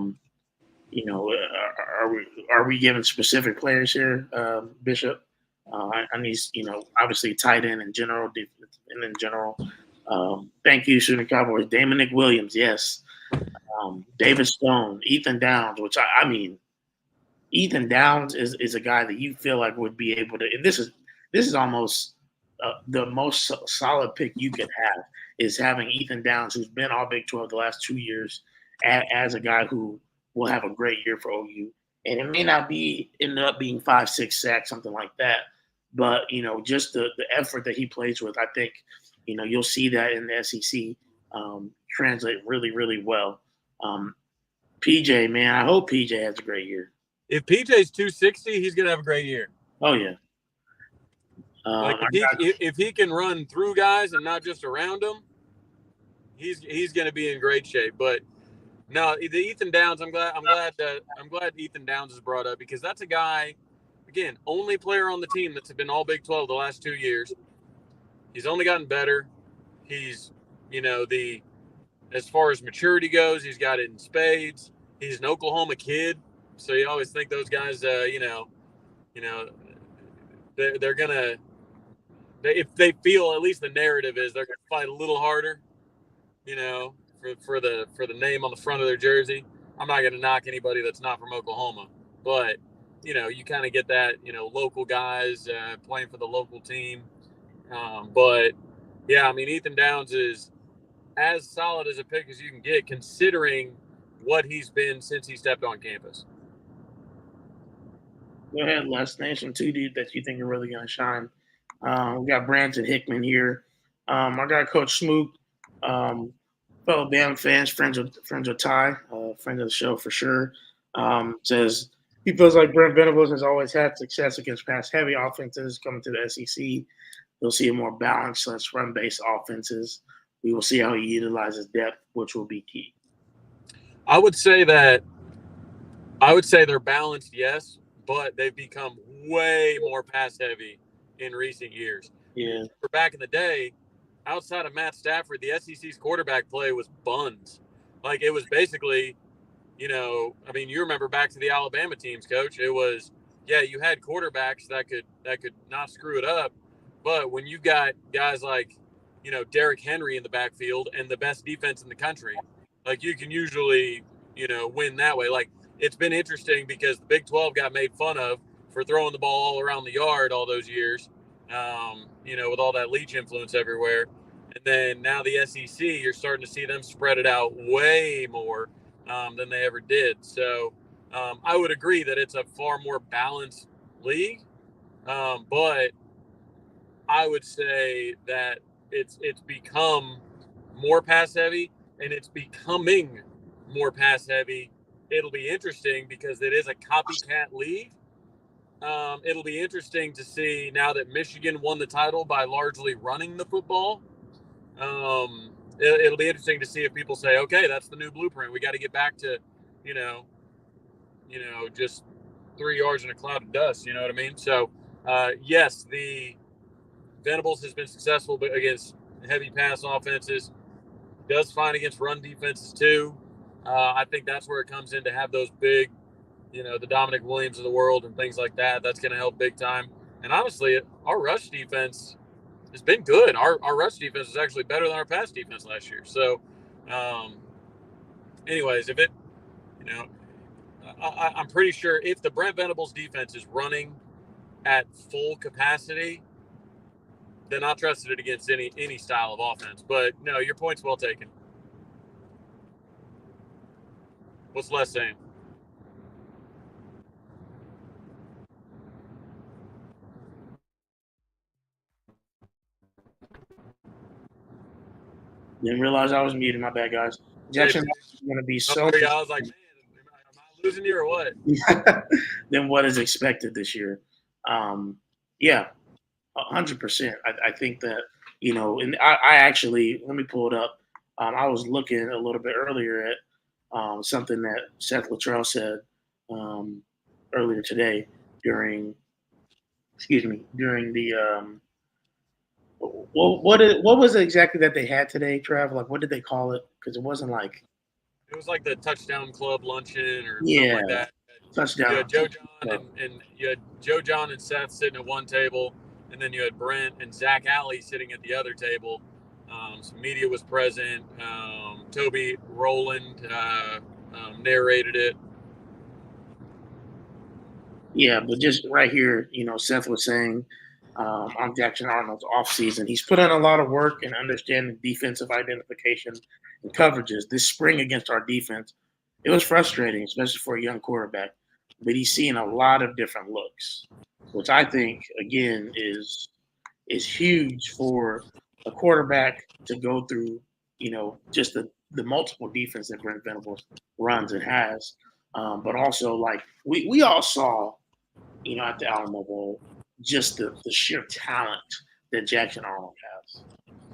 Speaker 1: we giving specific players here, Bishop? I need, obviously tight end in general, and in general. Thank you, Shooting Cowboys. Damonic Williams, yes. David Stone, Ethan Downs, which I mean, Ethan Downs is a guy that you feel like would be able to. And this is almost the most solid pick you could have is having Ethan Downs, who's been all Big 12 the last 2 years, as a guy who will have a great year for OU. And it may not end up being 5-6 sacks, something like that. But just the effort that he plays with, I think you'll see that in the SEC translate really, really well. PJ, man, I hope PJ has a great year.
Speaker 2: If PJ's 260, he's gonna have a great year.
Speaker 1: Oh yeah.
Speaker 2: If he can run through guys and not just around them, he's gonna be in great shape. But no, the Ethan Downs, I'm glad Ethan Downs is brought up because that's a guy, again, only player on the team that's been all Big 12 the last 2 years. He's only gotten better. He's as far as maturity goes, he's got it in spades. He's an Oklahoma kid. So you always think those guys, they're gonna, if they feel, at least the narrative is they're gonna fight a little harder, for the name on the front of their jersey. I'm not gonna knock anybody that's not from Oklahoma, but you kind of get that, local guys playing for the local team. But yeah, I mean, Ethan Downs is as solid as a pick as you can get, considering what he's been since he stepped on campus.
Speaker 1: Go ahead, Les. Name some two dudes that you think are really going to shine. We got Branson Hickman here. I got Coach Smoot, fellow Bama fans, friends with Ty, friend of the show for sure. Says he feels like Brent Venables has always had success against pass-heavy offenses coming to the SEC. You'll see a more balanced, less run-based offenses. We will see how he utilizes depth, which will be key.
Speaker 2: I would say they're balanced, yes, but they've become way more pass-heavy in recent years.
Speaker 1: Yeah.
Speaker 2: For back in the day, outside of Matt Stafford, the SEC's quarterback play was buns. Like, it was basically, you remember back to the Alabama teams, Coach. It was, you had quarterbacks that could not screw it up, but when you got guys like, Derrick Henry in the backfield and the best defense in the country, like, you can usually, win that way. Like, it's been interesting because the Big 12 got made fun of for throwing the ball all around the yard all those years, with all that Leach influence everywhere. And then now the SEC, you're starting to see them spread it out way more than they ever did. So I would agree that it's a far more balanced league, but I would say that it's become more pass heavy, and it's becoming more pass heavy. It'll be interesting because it is a copycat league. It'll be interesting to see now that Michigan won the title by largely running the football. It'll be interesting to see if people say, okay, that's the new blueprint. We got to get back to, just 3 yards in a cloud of dust. You know what I mean? So, yes, the Venables has been successful against heavy pass offenses. Does fine against run defenses too. I think that's where it comes in to have those big, the Dominic Williams of the world and things like that. That's going to help big time. And honestly, our rush defense has been good. Our rush defense is actually better than our pass defense last year. So, anyways, if it, I'm pretty sure if the Brent Venables defense is running at full capacity, then I'll trust it against any style of offense. But no, your point's well taken. What's Les saying?
Speaker 1: Didn't realize I was muted. My bad, guys. Jackson is going to be so.
Speaker 2: I was like, man, am I losing you or what?
Speaker 1: Than what is expected this year. Yeah, 100%. I think that, and I actually, let me pull it up. I was looking a little bit earlier at something that Seth Luttrell said earlier today during the what was it exactly that they had today, Trav? Like, what did they call it? Because it wasn't like
Speaker 2: it was like the touchdown club luncheon or something like that.
Speaker 1: Touchdown.
Speaker 2: You had Joe John and you had Joe John and Seth sitting at one table, and then you had Brent and Zach Alley sitting at the other table. Some media was present. Toby Rowland narrated it.
Speaker 1: Yeah, but just right here, Seth was saying on Jackson Arnold's offseason, he's put in a lot of work and understanding defensive identification and coverages. This spring against our defense, it was frustrating, especially for a young quarterback. But he's seeing a lot of different looks, which I think, again, is huge for a quarterback to go through, just the multiple defense that Brent Venables runs and has. But also, like, we all saw, at the Alamo Bowl, just the sheer talent that Jackson Arnold has.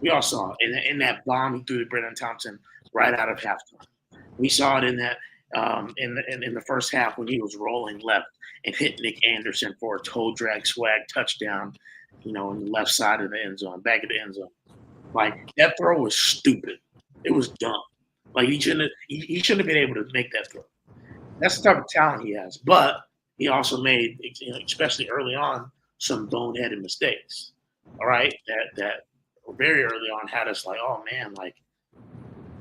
Speaker 1: We all saw it in that bomb he threw to Brennan Thompson right out of halftime. We saw it in that in the first half when he was rolling left and hit Nick Anderson for a toe drag swag touchdown, in the left side of the end zone, back of the end zone. Like, that throw was stupid. It was dumb. Like, he shouldn't have been able to make that throw. That's the type of talent he has. But he also made, especially early on, some boneheaded mistakes. All right, that very early on had us like, oh man, like.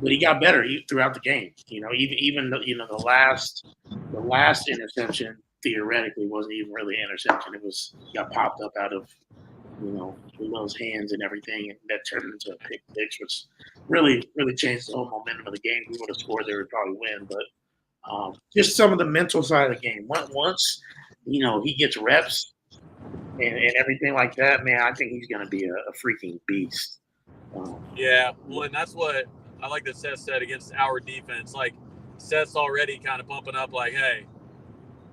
Speaker 1: But he got better throughout the game. Even the last interception theoretically wasn't even really an interception. It got popped up out of Willow's hands and everything, and that turned into a pick six, which really changed the whole momentum of the game. We would have scored, they would probably win, but just some of the mental side of the game. Once he gets reps and everything like that, man, I think he's going to be a freaking beast.
Speaker 2: Yeah, well, and that's what I like that Seth said against our defense. Like, Seth's already kind of pumping up, like, hey,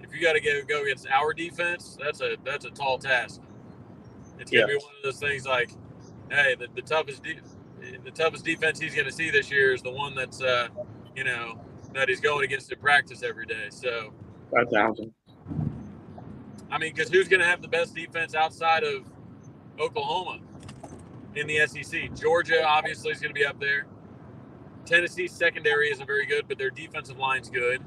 Speaker 2: if you got to go against our defense, that's a tall task. It's gonna be one of those things like, hey, the toughest defense he's gonna see this year is the one that's that he's going against in practice every day. So
Speaker 1: 5,000.
Speaker 2: I mean, because who's gonna have the best defense outside of Oklahoma in the SEC? Georgia obviously is gonna be up there. Tennessee's secondary isn't very good, but their defensive line's good.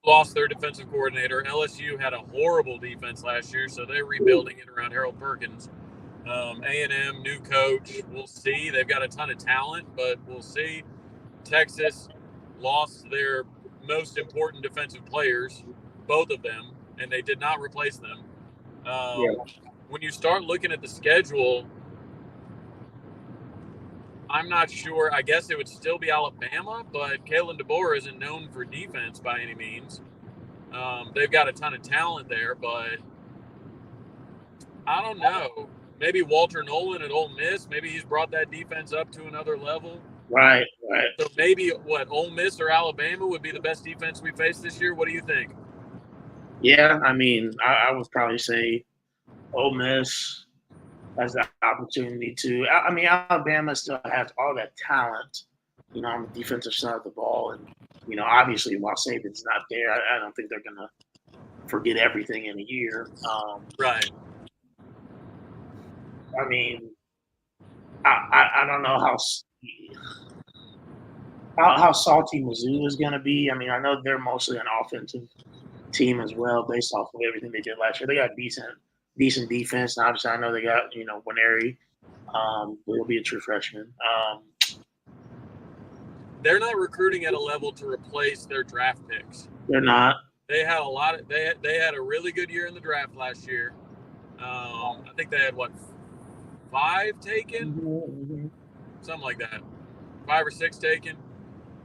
Speaker 2: Lost their defensive coordinator. LSU had a horrible defense last year, so they're rebuilding it around Harold Perkins. A&M, new coach. We'll see. They've got a ton of talent, but we'll see. Texas lost their most important defensive players, both of them, and they did not replace them. When you start looking at the schedule, I'm not sure. I guess it would still be Alabama, but Kalen DeBoer isn't known for defense by any means. They've got a ton of talent there, but I don't know. Maybe Walter Nolan at Ole Miss, maybe he's brought that defense up to another level.
Speaker 1: Right.
Speaker 2: So maybe Ole Miss or Alabama would be the best defense we face this year? What do you think?
Speaker 1: Yeah, I mean, I would probably say Ole Miss has the opportunity to. I mean, Alabama still has all that talent, on the defensive side of the ball, and obviously while Saban's not there, I don't think they're gonna forget everything in a year.
Speaker 2: Right.
Speaker 1: I mean, I don't know how salty Mizzou is gonna be. I mean, I know they're mostly an offensive team as well, based off of everything they did last year. They got decent defense, and obviously I know they got Winery. Will be a true freshman.
Speaker 2: They're not recruiting at a level to replace their draft picks.
Speaker 1: They're not.
Speaker 2: They had a lot of they had a really good year in the draft last year. I think they had 5 taken,
Speaker 1: Mm-hmm.
Speaker 2: something like that, 5 or 6 taken,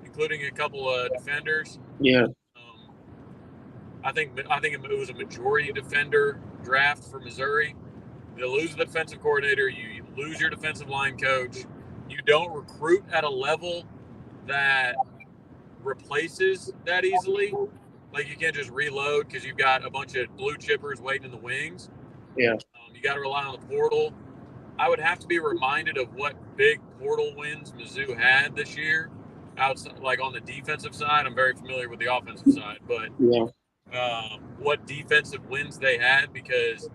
Speaker 2: including a couple of defenders.
Speaker 1: Yeah.
Speaker 2: I think it was a majority defender draft for Missouri. You lose the defensive coordinator, you lose your defensive line coach. You don't recruit at a level that replaces that easily. Like, you can't just reload because you've got a bunch of blue chippers waiting in the wings.
Speaker 1: Yeah.
Speaker 2: You got to rely on the portal. I would have to be reminded of what big portal wins Mizzou had this year. Outside, like on the defensive side, I'm very familiar with the offensive side, but what defensive wins they had, because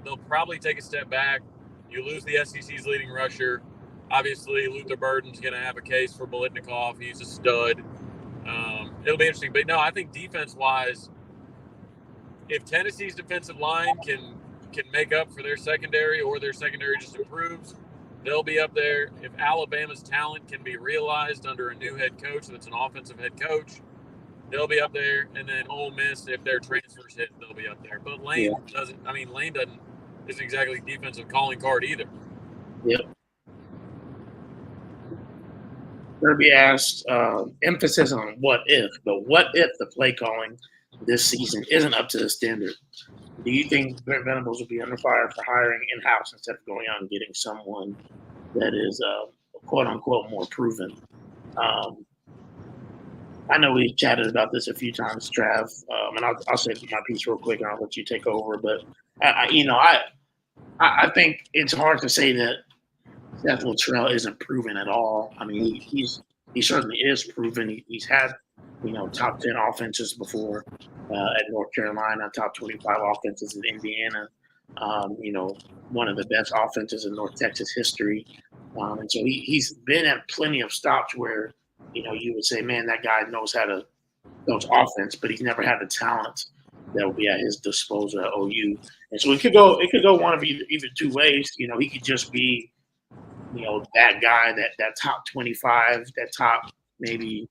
Speaker 2: they'll probably take a step back. You lose the SEC's leading rusher. Obviously, Luther Burden's going to have a case for Bolitnikov. He's a stud. It'll be interesting. But no, I think defense-wise, if Tennessee's defensive line can make up for their secondary, or their secondary just improves, they'll be up there. If Alabama's talent can be realized under a new head coach that's an offensive head coach, they'll be up there. And then Ole Miss, if their transfers hit, they'll be up there. But Lane isn't exactly defensive calling card either.
Speaker 1: Yep. Kirby asked, emphasis on what if, but what if the play calling this season isn't up to the standard? Do you think Brent Venables will be under fire for hiring in-house instead of going out and getting someone that is, quote-unquote, more proven? I know we chatted about this a few times, Trav, and I'll say my piece real quick, and I'll let you take over. But, I think it's hard to say that Seth Luttrell isn't proven at all. I mean, he certainly is proven. He's had, top 10 offenses before at North Carolina, top 25 offenses in Indiana. One of the best offenses in North Texas history. And so he's been at plenty of stops where, you would say, man, that guy knows how to coach offense, but he's never had the talent that would be at his disposal at OU. And so it could go one of either two ways. He could just be, that guy, that top 25, that top maybe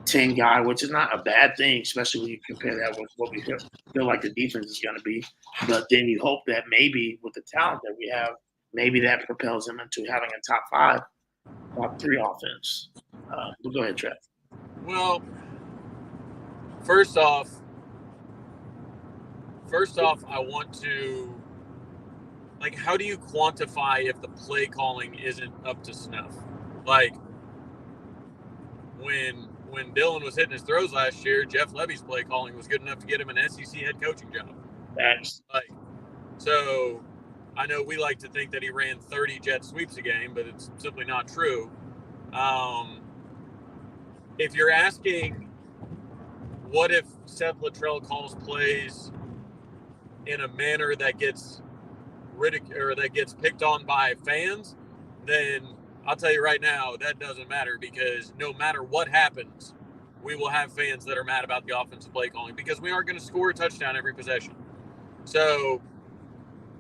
Speaker 1: 10 guy, which is not a bad thing, especially when you compare that with what we feel like the defense is going to be. But then you hope that maybe with the talent that we have, maybe that propels him into having a top 5, top 3 offense. But go ahead, Trev.
Speaker 2: Well, first off, I want to, how do you quantify if the play calling isn't up to snuff? Like, when Dylan was hitting his throws last year, Jeff Levy's play calling was good enough to get him an SEC head coaching job.
Speaker 1: Thanks.
Speaker 2: So I know we like to think that he ran 30 jet sweeps a game, but it's simply not true. If you're asking, what if Seth Luttrell calls plays in a manner that gets picked on by fans, then I'll tell you right now, that doesn't matter, because no matter what happens, we will have fans that are mad about the offensive play calling, because we aren't going to score a touchdown every possession. So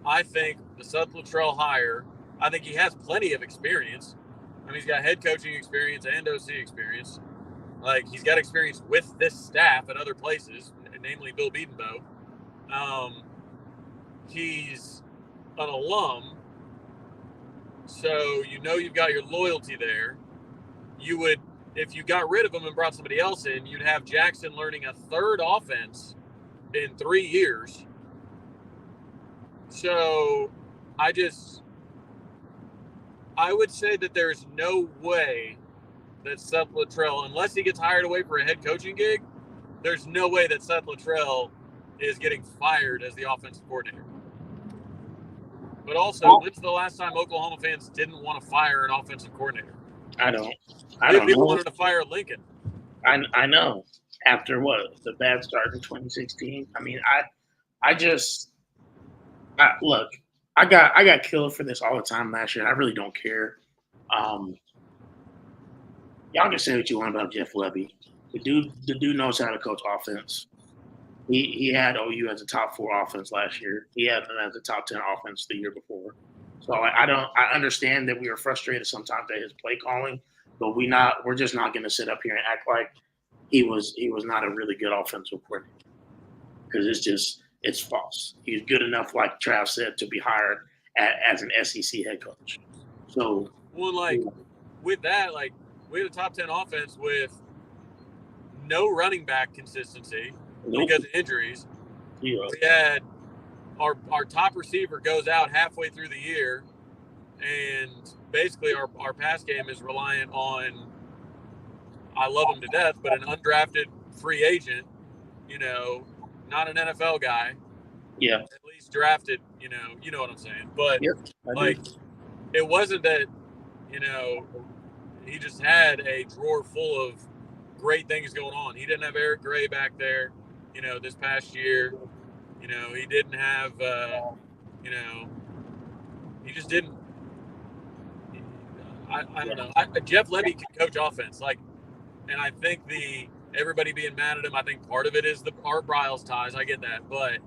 Speaker 2: I think the Seth Luttrell hire, I think he has plenty of experience. I mean, he's got head coaching experience and OC experience. He's got experience with this staff at other places, namely Bill Bedenbaugh. He's an alum, so you've got your loyalty there. You would, if you got rid of him and brought somebody else in, you'd have Jackson learning a third offense in 3 years. So I would say that there's no way that Seth Luttrell, unless he gets hired away for a head coaching gig, there's no way that Seth Luttrell is getting fired as the offensive coordinator. But also, when's the last time Oklahoma fans didn't want to fire an offensive coordinator?
Speaker 1: I don't
Speaker 2: People
Speaker 1: know.
Speaker 2: wanted to fire Lincoln.
Speaker 1: I know. After what, the bad start in 2016. I mean, look. I got killed for this all the time last year. I really don't care. Y'all can say what you want about Jeff Levy. The dude knows how to coach offense. He had OU as a top 4 offense last year. He had them as a top 10 offense the year before. So I understand that we were frustrated sometimes at his play calling, but we're just not going to sit up here and act like he was not a really good offensive coordinator, because it's false. He's good enough, like Trav said, to be hired as an SEC head coach. So,
Speaker 2: with that, we had a top 10 offense with no running back consistency because of injuries.
Speaker 1: Yeah.
Speaker 2: We had our top receiver goes out halfway through the year, and basically our pass game is reliant on, I love him to death, but an undrafted free agent, not an NFL guy.
Speaker 1: Yeah.
Speaker 2: At least drafted, you know what I'm saying. But
Speaker 1: yep,
Speaker 2: it wasn't that, he just had a drawer full of great things going on. He didn't have Eric Gray back there, this past year. He didn't have, he just didn't. I don't know. Jeff Levy can coach offense, and I think everybody being mad at him, I think part of it is the Art Briles ties. I get that, but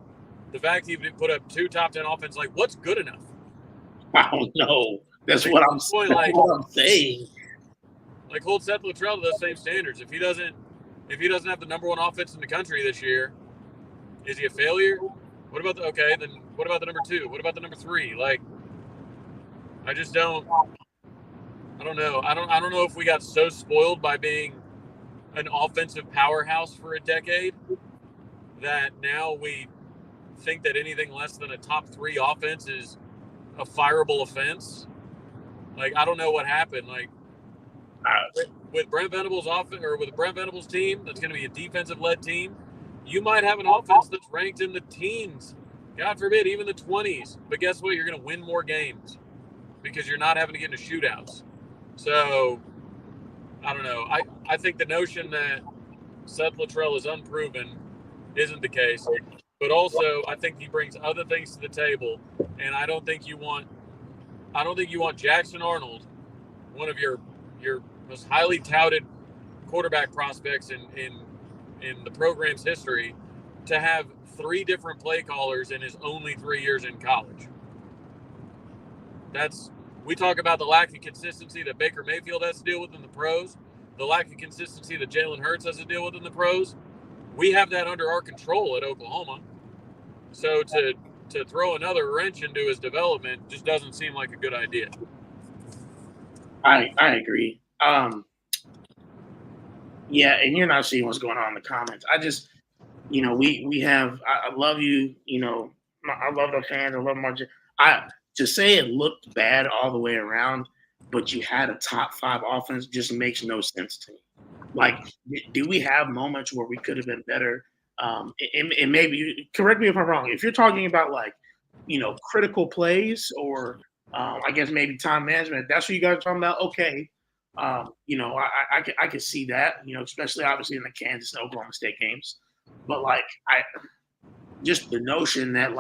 Speaker 2: the fact he put up 2 top 10 offense, what's good enough?
Speaker 1: I don't know. That's what I'm saying.
Speaker 2: Hold Seth Luttrell to those same standards. If he doesn't have the number 1 offense in the country this year, is he a failure? What about then what about the number 2? What about the number 3? I just don't. I don't know. I don't know if we got so spoiled by being an offensive powerhouse for a decade that now we think that anything less than a top 3 offense is a fireable offense. I don't know what happened. With Brent Venables' offense, or with Brent Venables' team, that's going to be a defensive-led team. You might have an offense that's ranked in the teens, God forbid, even the 20s. But guess what? You're going to win more games because you're not having to get into shootouts. So, I don't know. I think the notion that Seth Luttrell is unproven isn't the case. But also, I think he brings other things to the table, and I don't think you want Jackson Arnold, one of your most highly touted quarterback prospects in the program's history, to have 3 different play callers in his only 3 years in college. We talk about the lack of consistency that Baker Mayfield has to deal with in the pros, the lack of consistency that Jalen Hurts has to deal with in the pros. We have that under our control at Oklahoma. So to throw another wrench into his development just doesn't seem like a good idea.
Speaker 1: I agree. Yeah, and you're not seeing what's going on in the comments. I just, we have. I love you. I love the fans. I love Margin. To say it looked bad all the way around, but you had a top 5 offense just makes no sense to me. Do we have moments where we could have been better? And maybe, correct me if I'm wrong, if you're talking about critical plays or I guess maybe time management, that's what you guys are talking about. Okay. I can see that, especially obviously in the Kansas and Oklahoma State games. But just the notion that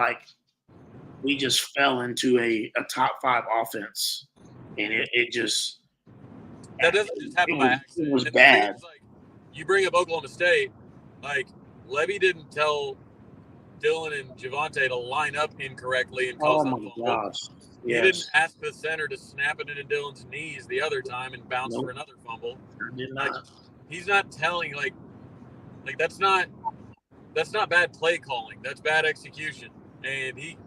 Speaker 1: we just fell into a top 5 offense, and it just
Speaker 2: that doesn't just happen by accident.
Speaker 1: It was bad.
Speaker 2: You bring up Oklahoma State, Levy didn't tell Dylan and Javonte to line up incorrectly and cause that fumble.
Speaker 1: Gosh.
Speaker 2: He didn't ask the center to snap it into Dylan's knees the other time and bounce for another fumble.
Speaker 1: Did not.
Speaker 2: He's not telling that's not bad play calling. That's bad execution, and he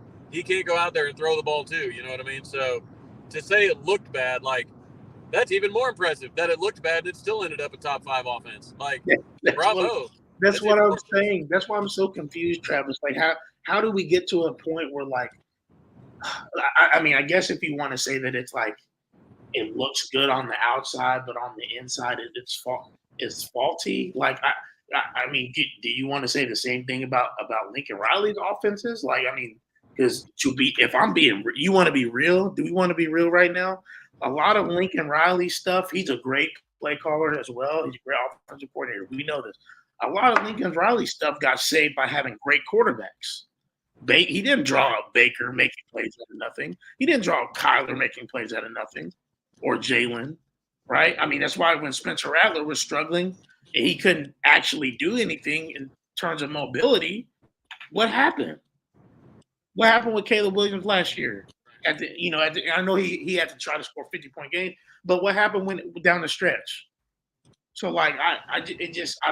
Speaker 2: can't go out there and throw the ball too. You know what I mean? So to say it looked bad, that's even more impressive. That it looked bad, and it still ended up a top 5 offense. Bravo.
Speaker 1: That's what I'm saying. That's why I'm so confused, Travis. How do we get to a point where I mean, I guess if you want to say that it's it looks good on the outside, but on the inside it's faulty. I mean, do you want to say the same thing about Lincoln Riley's offenses? Like, I mean, because if I'm being, you want to be real? Do we want to be real right now? A lot of Lincoln Riley stuff. He's a great play caller as well. He's a great offensive coordinator. We know this. A lot of Lincoln Riley stuff got saved by having great quarterbacks. He didn't draw up Baker making plays out of nothing. He didn't draw up Kyler making plays out of nothing, or Jalen, right? I mean, that's why when Spencer Rattler was struggling, and he couldn't actually do anything in terms of mobility. What happened? What happened with Caleb Williams last year? I know he had to try to score 50-point game, but what happened when down the stretch? So like I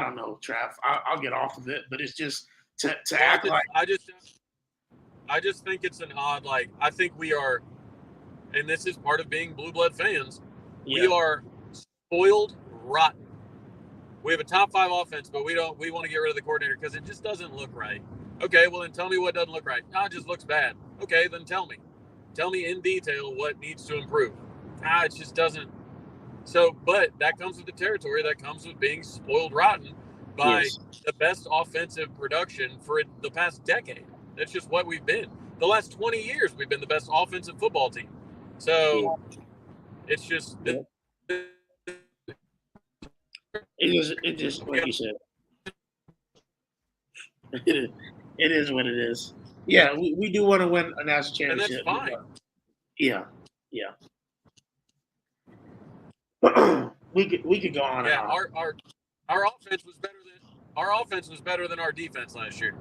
Speaker 1: don't know, Trav. I'll get off of it, but it's just to act like
Speaker 2: I just think it's an odd, like, I think we are, and this is part of being blue blood fans, we are spoiled rotten. We have a top 5 offense, but we want to get rid of the coordinator because it just doesn't look right. Okay, well then tell me what doesn't look right. It just looks bad. Okay, then tell me. Tell me in detail what needs to improve. It just doesn't. So, but that comes with the territory. That comes with being spoiled rotten by the best offensive production for the past decade. That's just what we've been. The last 20 years, we've been the best offensive football team. So it's just.
Speaker 1: It just like you said. It is what it is. Yeah, we do want to win a national championship.
Speaker 2: And that's fine.
Speaker 1: Yeah. we could go on.
Speaker 2: Yeah, our offense was better than our defense last year.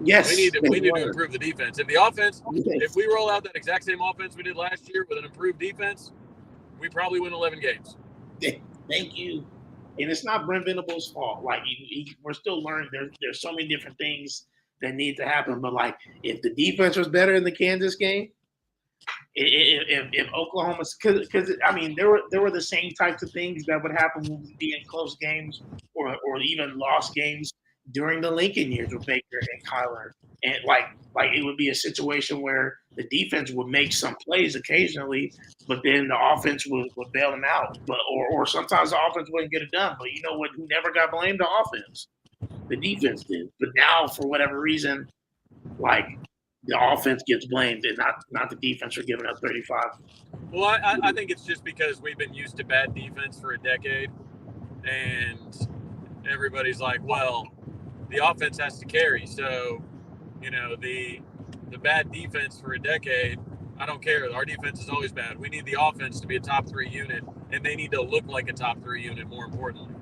Speaker 1: Yes,
Speaker 2: we need to improve the defense. If the offense, if we roll out that exact same offense we did last year with an improved defense, we probably win 11 games.
Speaker 1: Thank you. And it's not Brent Venable's fault. Like we're still learning. There's so many different things that need to happen. But like, if the defense was better in the Kansas game, if Oklahoma, because I mean, there were the same types of things that would happen when we be in close games or even lost games during the Lincoln years with Baker and Kyler, and like it would be a situation where the defense would make some plays occasionally, but then the offense would bail them out. But or sometimes the offense wouldn't get it done. But you know what? Who never got blamed? The offense. The defense did. But now, for whatever reason, like the offense gets blamed and not the defense for giving up 35.
Speaker 2: Well, I think it's just because we've been used to bad defense for a decade, and everybody's like, well, the offense has to carry. So, you know, the bad defense for a decade, I don't care. Our defense is always bad. We need the offense to be a top 3 unit, and they need to look like a top 3 unit, more importantly.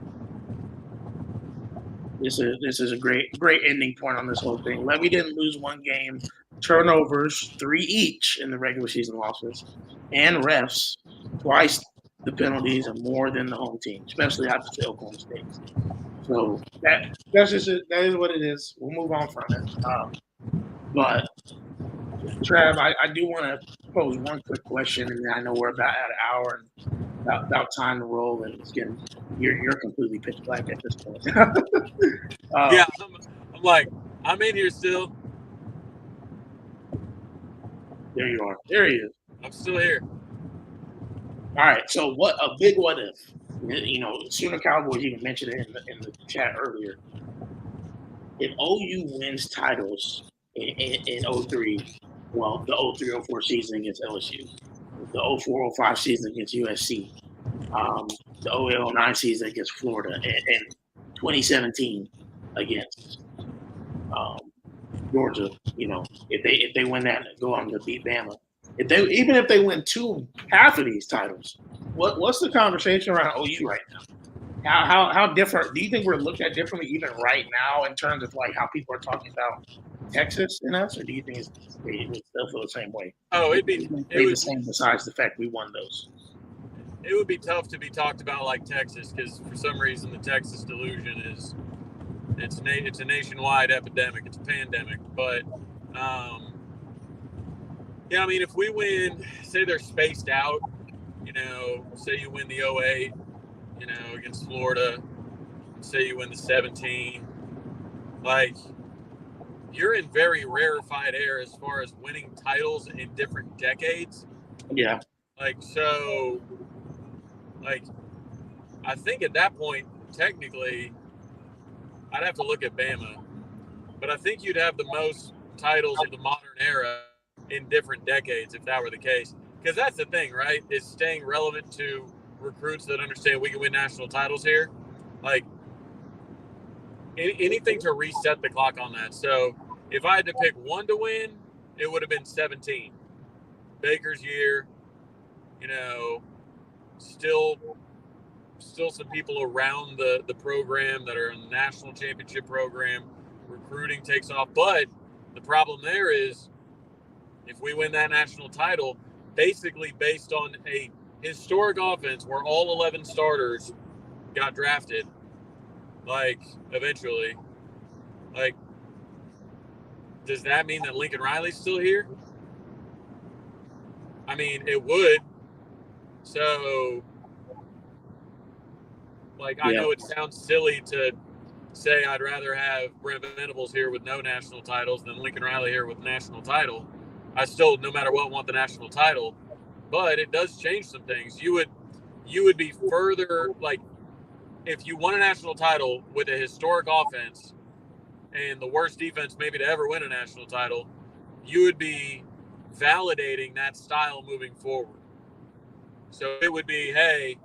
Speaker 1: This is a great ending point on this whole thing. Levy didn't lose one game. Turnovers, 3 each in the regular season losses, and refs, twice the penalties and more than the home team, especially after Oklahoma State. So that is what it is. We'll move on from it. But Trav, I do want to pose one quick question, and I know we're about at an hour and about time to roll, and it's getting you're completely pitch black at this point.
Speaker 2: Yeah, I'm like, I'm in here still.
Speaker 1: There you are. There he is.
Speaker 2: I'm still here.
Speaker 1: All right. So what a big what if. You know, Sooner Cowboys even mentioned it in the chat earlier. If OU wins titles in 03, well, the 03-04 season against LSU, the 04-05 season against USC, the 08-09 season against Florida, and 2017 against Georgia. You know, if they win that and go on to beat Bama, even if they win half of these titles, what's the conversation around OU right now? How different do you think we're looked at differently even right now in terms of like how people are talking about Texas and us, or do you think it would still feel the same way?
Speaker 2: Oh, it'd be
Speaker 1: the same. Besides the fact we won those,
Speaker 2: it would be tough to be talked about like Texas because for some reason the Texas delusion is it's a nationwide epidemic. It's a pandemic, but yeah, I mean if we win, say they're spaced out, you know, say you win the 08. You know, against Florida, say you win the 17, like you're in very rarefied air as far as winning titles in different decades.
Speaker 1: Yeah.
Speaker 2: Like, so, like, I think at that point, technically, I'd have to look at Bama, but I think you'd have the most titles of the modern era in different decades if that were the case. Because that's the thing, right? Is staying relevant to recruits that understand we can win national titles here. Like anything to reset the clock on that. So if I had to pick one to win, it would have been 17. Baker's year, you know, still some people around the program that are in the national championship program. Recruiting takes off. But the problem there is if we win that national title, basically based on a historic offense where all 11 starters got drafted, like eventually, like, does that mean that Lincoln Riley's still here? I mean, it would. So, like, I know it sounds silly to say I'd rather have Brent Venables here with no national titles than Lincoln Riley here with national title. I still, no matter what, want the national title, but it does change some things. You would be further, like, if you won a national title with a historic offense and the worst defense maybe to ever win a national title, you would be validating that style moving forward. So it would be, hey,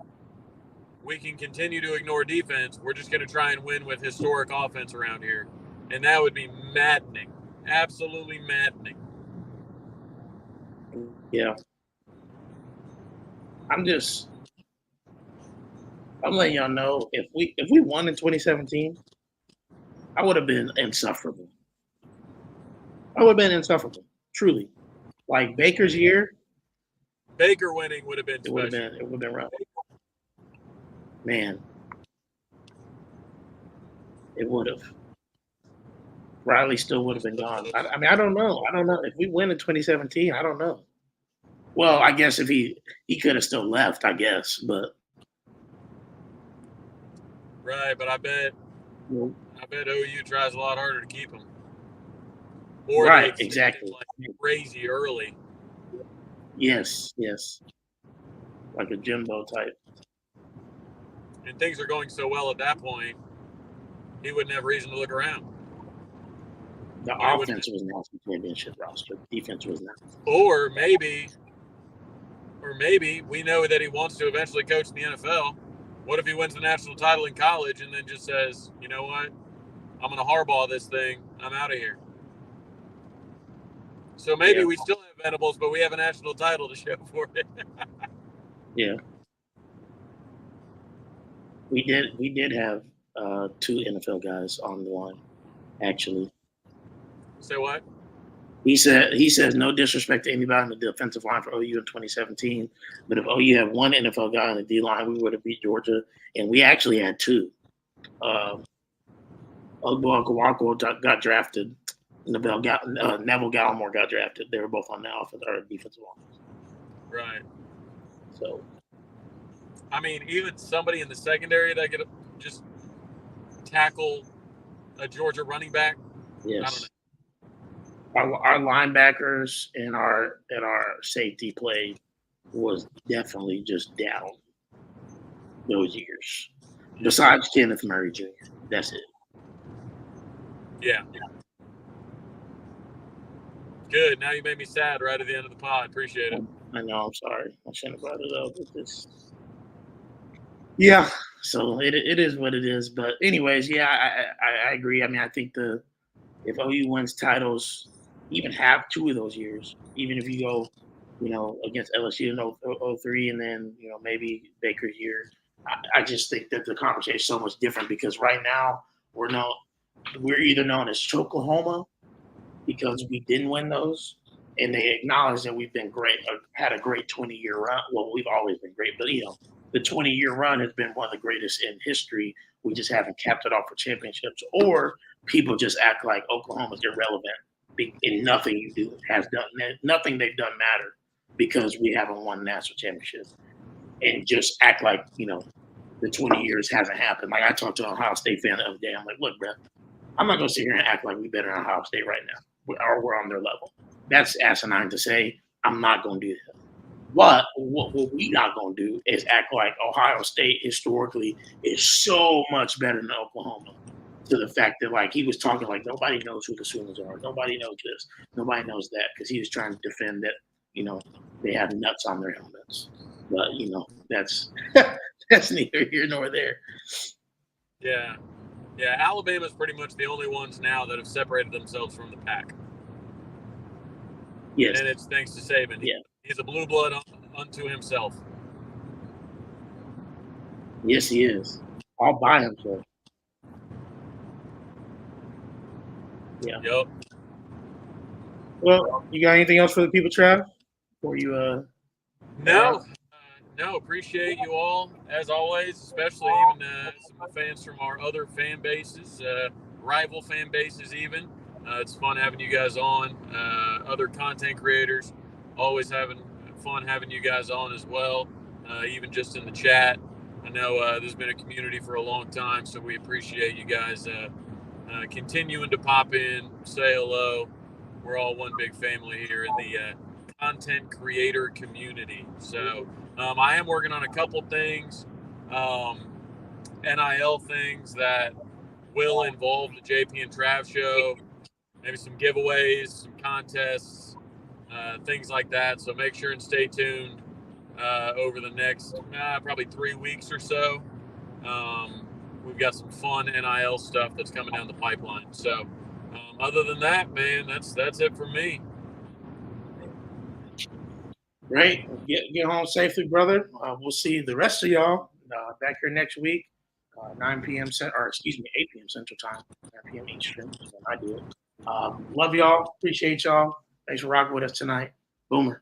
Speaker 2: we can continue to ignore defense. We're just going to try and win with historic offense around here. And that would be maddening. Absolutely maddening.
Speaker 1: Yeah. I'm letting y'all know if we won in 2017, I would have been insufferable. Truly. Like Baker's year.
Speaker 2: Baker winning would have been special.
Speaker 1: It would have been rough. Man. It would have. Riley still would have been gone. I mean, I don't know. If we win in 2017, I don't know. Well, I guess if he could have still left, I guess, but
Speaker 2: right, but I bet OU tries a lot harder to keep him. Or
Speaker 1: right, exactly.
Speaker 2: Like crazy early.
Speaker 1: Yes. Like a Jimbo type.
Speaker 2: And things are going so well at that point, he wouldn't have reason to look around.
Speaker 1: The offense was not the championship roster. Defense was not. Or
Speaker 2: maybe we know that he wants to eventually coach in the NFL. What if he wins the national title in college and then just says, you know what, I'm going to hardball this thing. I'm out of here. So maybe we still have Venables, but we have a national title to show for it.
Speaker 1: Yeah. We did have 2 NFL guys on the line, actually.
Speaker 2: Say what?
Speaker 1: He says no disrespect to anybody on the defensive line for OU in 2017, but if OU had one NFL guy on the D line, we would have beat Georgia, and we actually had 2. Ogbo got drafted. Neville Gallimore got drafted. They were both on the offense or defensive line.
Speaker 2: Right.
Speaker 1: So,
Speaker 2: I mean, even somebody in the secondary that could just tackle a Georgia running back.
Speaker 1: Yes.
Speaker 2: I don't know.
Speaker 1: Our linebackers and our safety play was definitely just down those years. Besides Kenneth Murray Jr., that's it.
Speaker 2: Yeah. Good. Now you made me sad right at the end of the pod. Appreciate it.
Speaker 1: I know. I'm sorry. I shouldn't have brought it up with this. Yeah. So it is what it is. But anyways, yeah, I agree. I mean, I think if OU wins titles, even have 2 of those years, even if you go, against LSU in 03 and then, maybe Baker's year, I just think that the conversation is so much different because right now we're either known as Choklahoma because we didn't win those, and they acknowledge that we've been great, had a great 20-year run. Well, we've always been great, but the 20-year run has been one of the greatest in history. We just haven't capped it off for championships, or people just act like Oklahoma's irrelevant and nothing you do nothing they've done matter because we haven't won national championships, and just act like the 20 years hasn't happened. Like I talked to an Ohio State fan the other day. I'm like, look, bro, I'm not gonna sit here and act like we better than Ohio State right now, or we're on their level. That's asinine to say. I'm not gonna do that. But what we not gonna do is act like Ohio State historically is so much better than Oklahoma. to the fact that like he was talking like nobody knows who the Sooners are, nobody knows this, nobody knows that, because he was trying to defend that they have nuts on their helmets. But that's that's neither here nor there.
Speaker 2: Yeah. Alabama's pretty much the only ones now that have separated themselves from the pack.
Speaker 1: Yes,
Speaker 2: and it's thanks to Saban.
Speaker 1: Yeah.
Speaker 2: He's a blue blood unto himself.
Speaker 1: Yes, he is. All by himself. Yeah.
Speaker 2: Yep.
Speaker 1: Well, you got anything else for the people, Trav? Before you
Speaker 2: No, appreciate you all as always, especially even some fans from our other fan bases, rival fan bases even. It's fun having you guys on. Other content creators, always having fun having you guys on as well, even just in the chat. I know there's been a community for a long time, so we appreciate you guys continuing to pop in, say hello. We're all one big family here in the content creator community. So I am working on a couple things, NIL things that will involve the JP and Trav show, maybe some giveaways, some contests, things like that. So make sure and stay tuned over the next probably 3 weeks or so. We've got some fun NIL stuff that's coming down the pipeline. So other than that, man, that's it for me.
Speaker 1: Great. Get home safely, brother. We'll see the rest of y'all back here next week, 9 p.m. 8 p.m. Central Time, 9 p.m. Eastern. That's when I do it. Love y'all. Appreciate y'all. Thanks for rocking with us tonight. Boomer.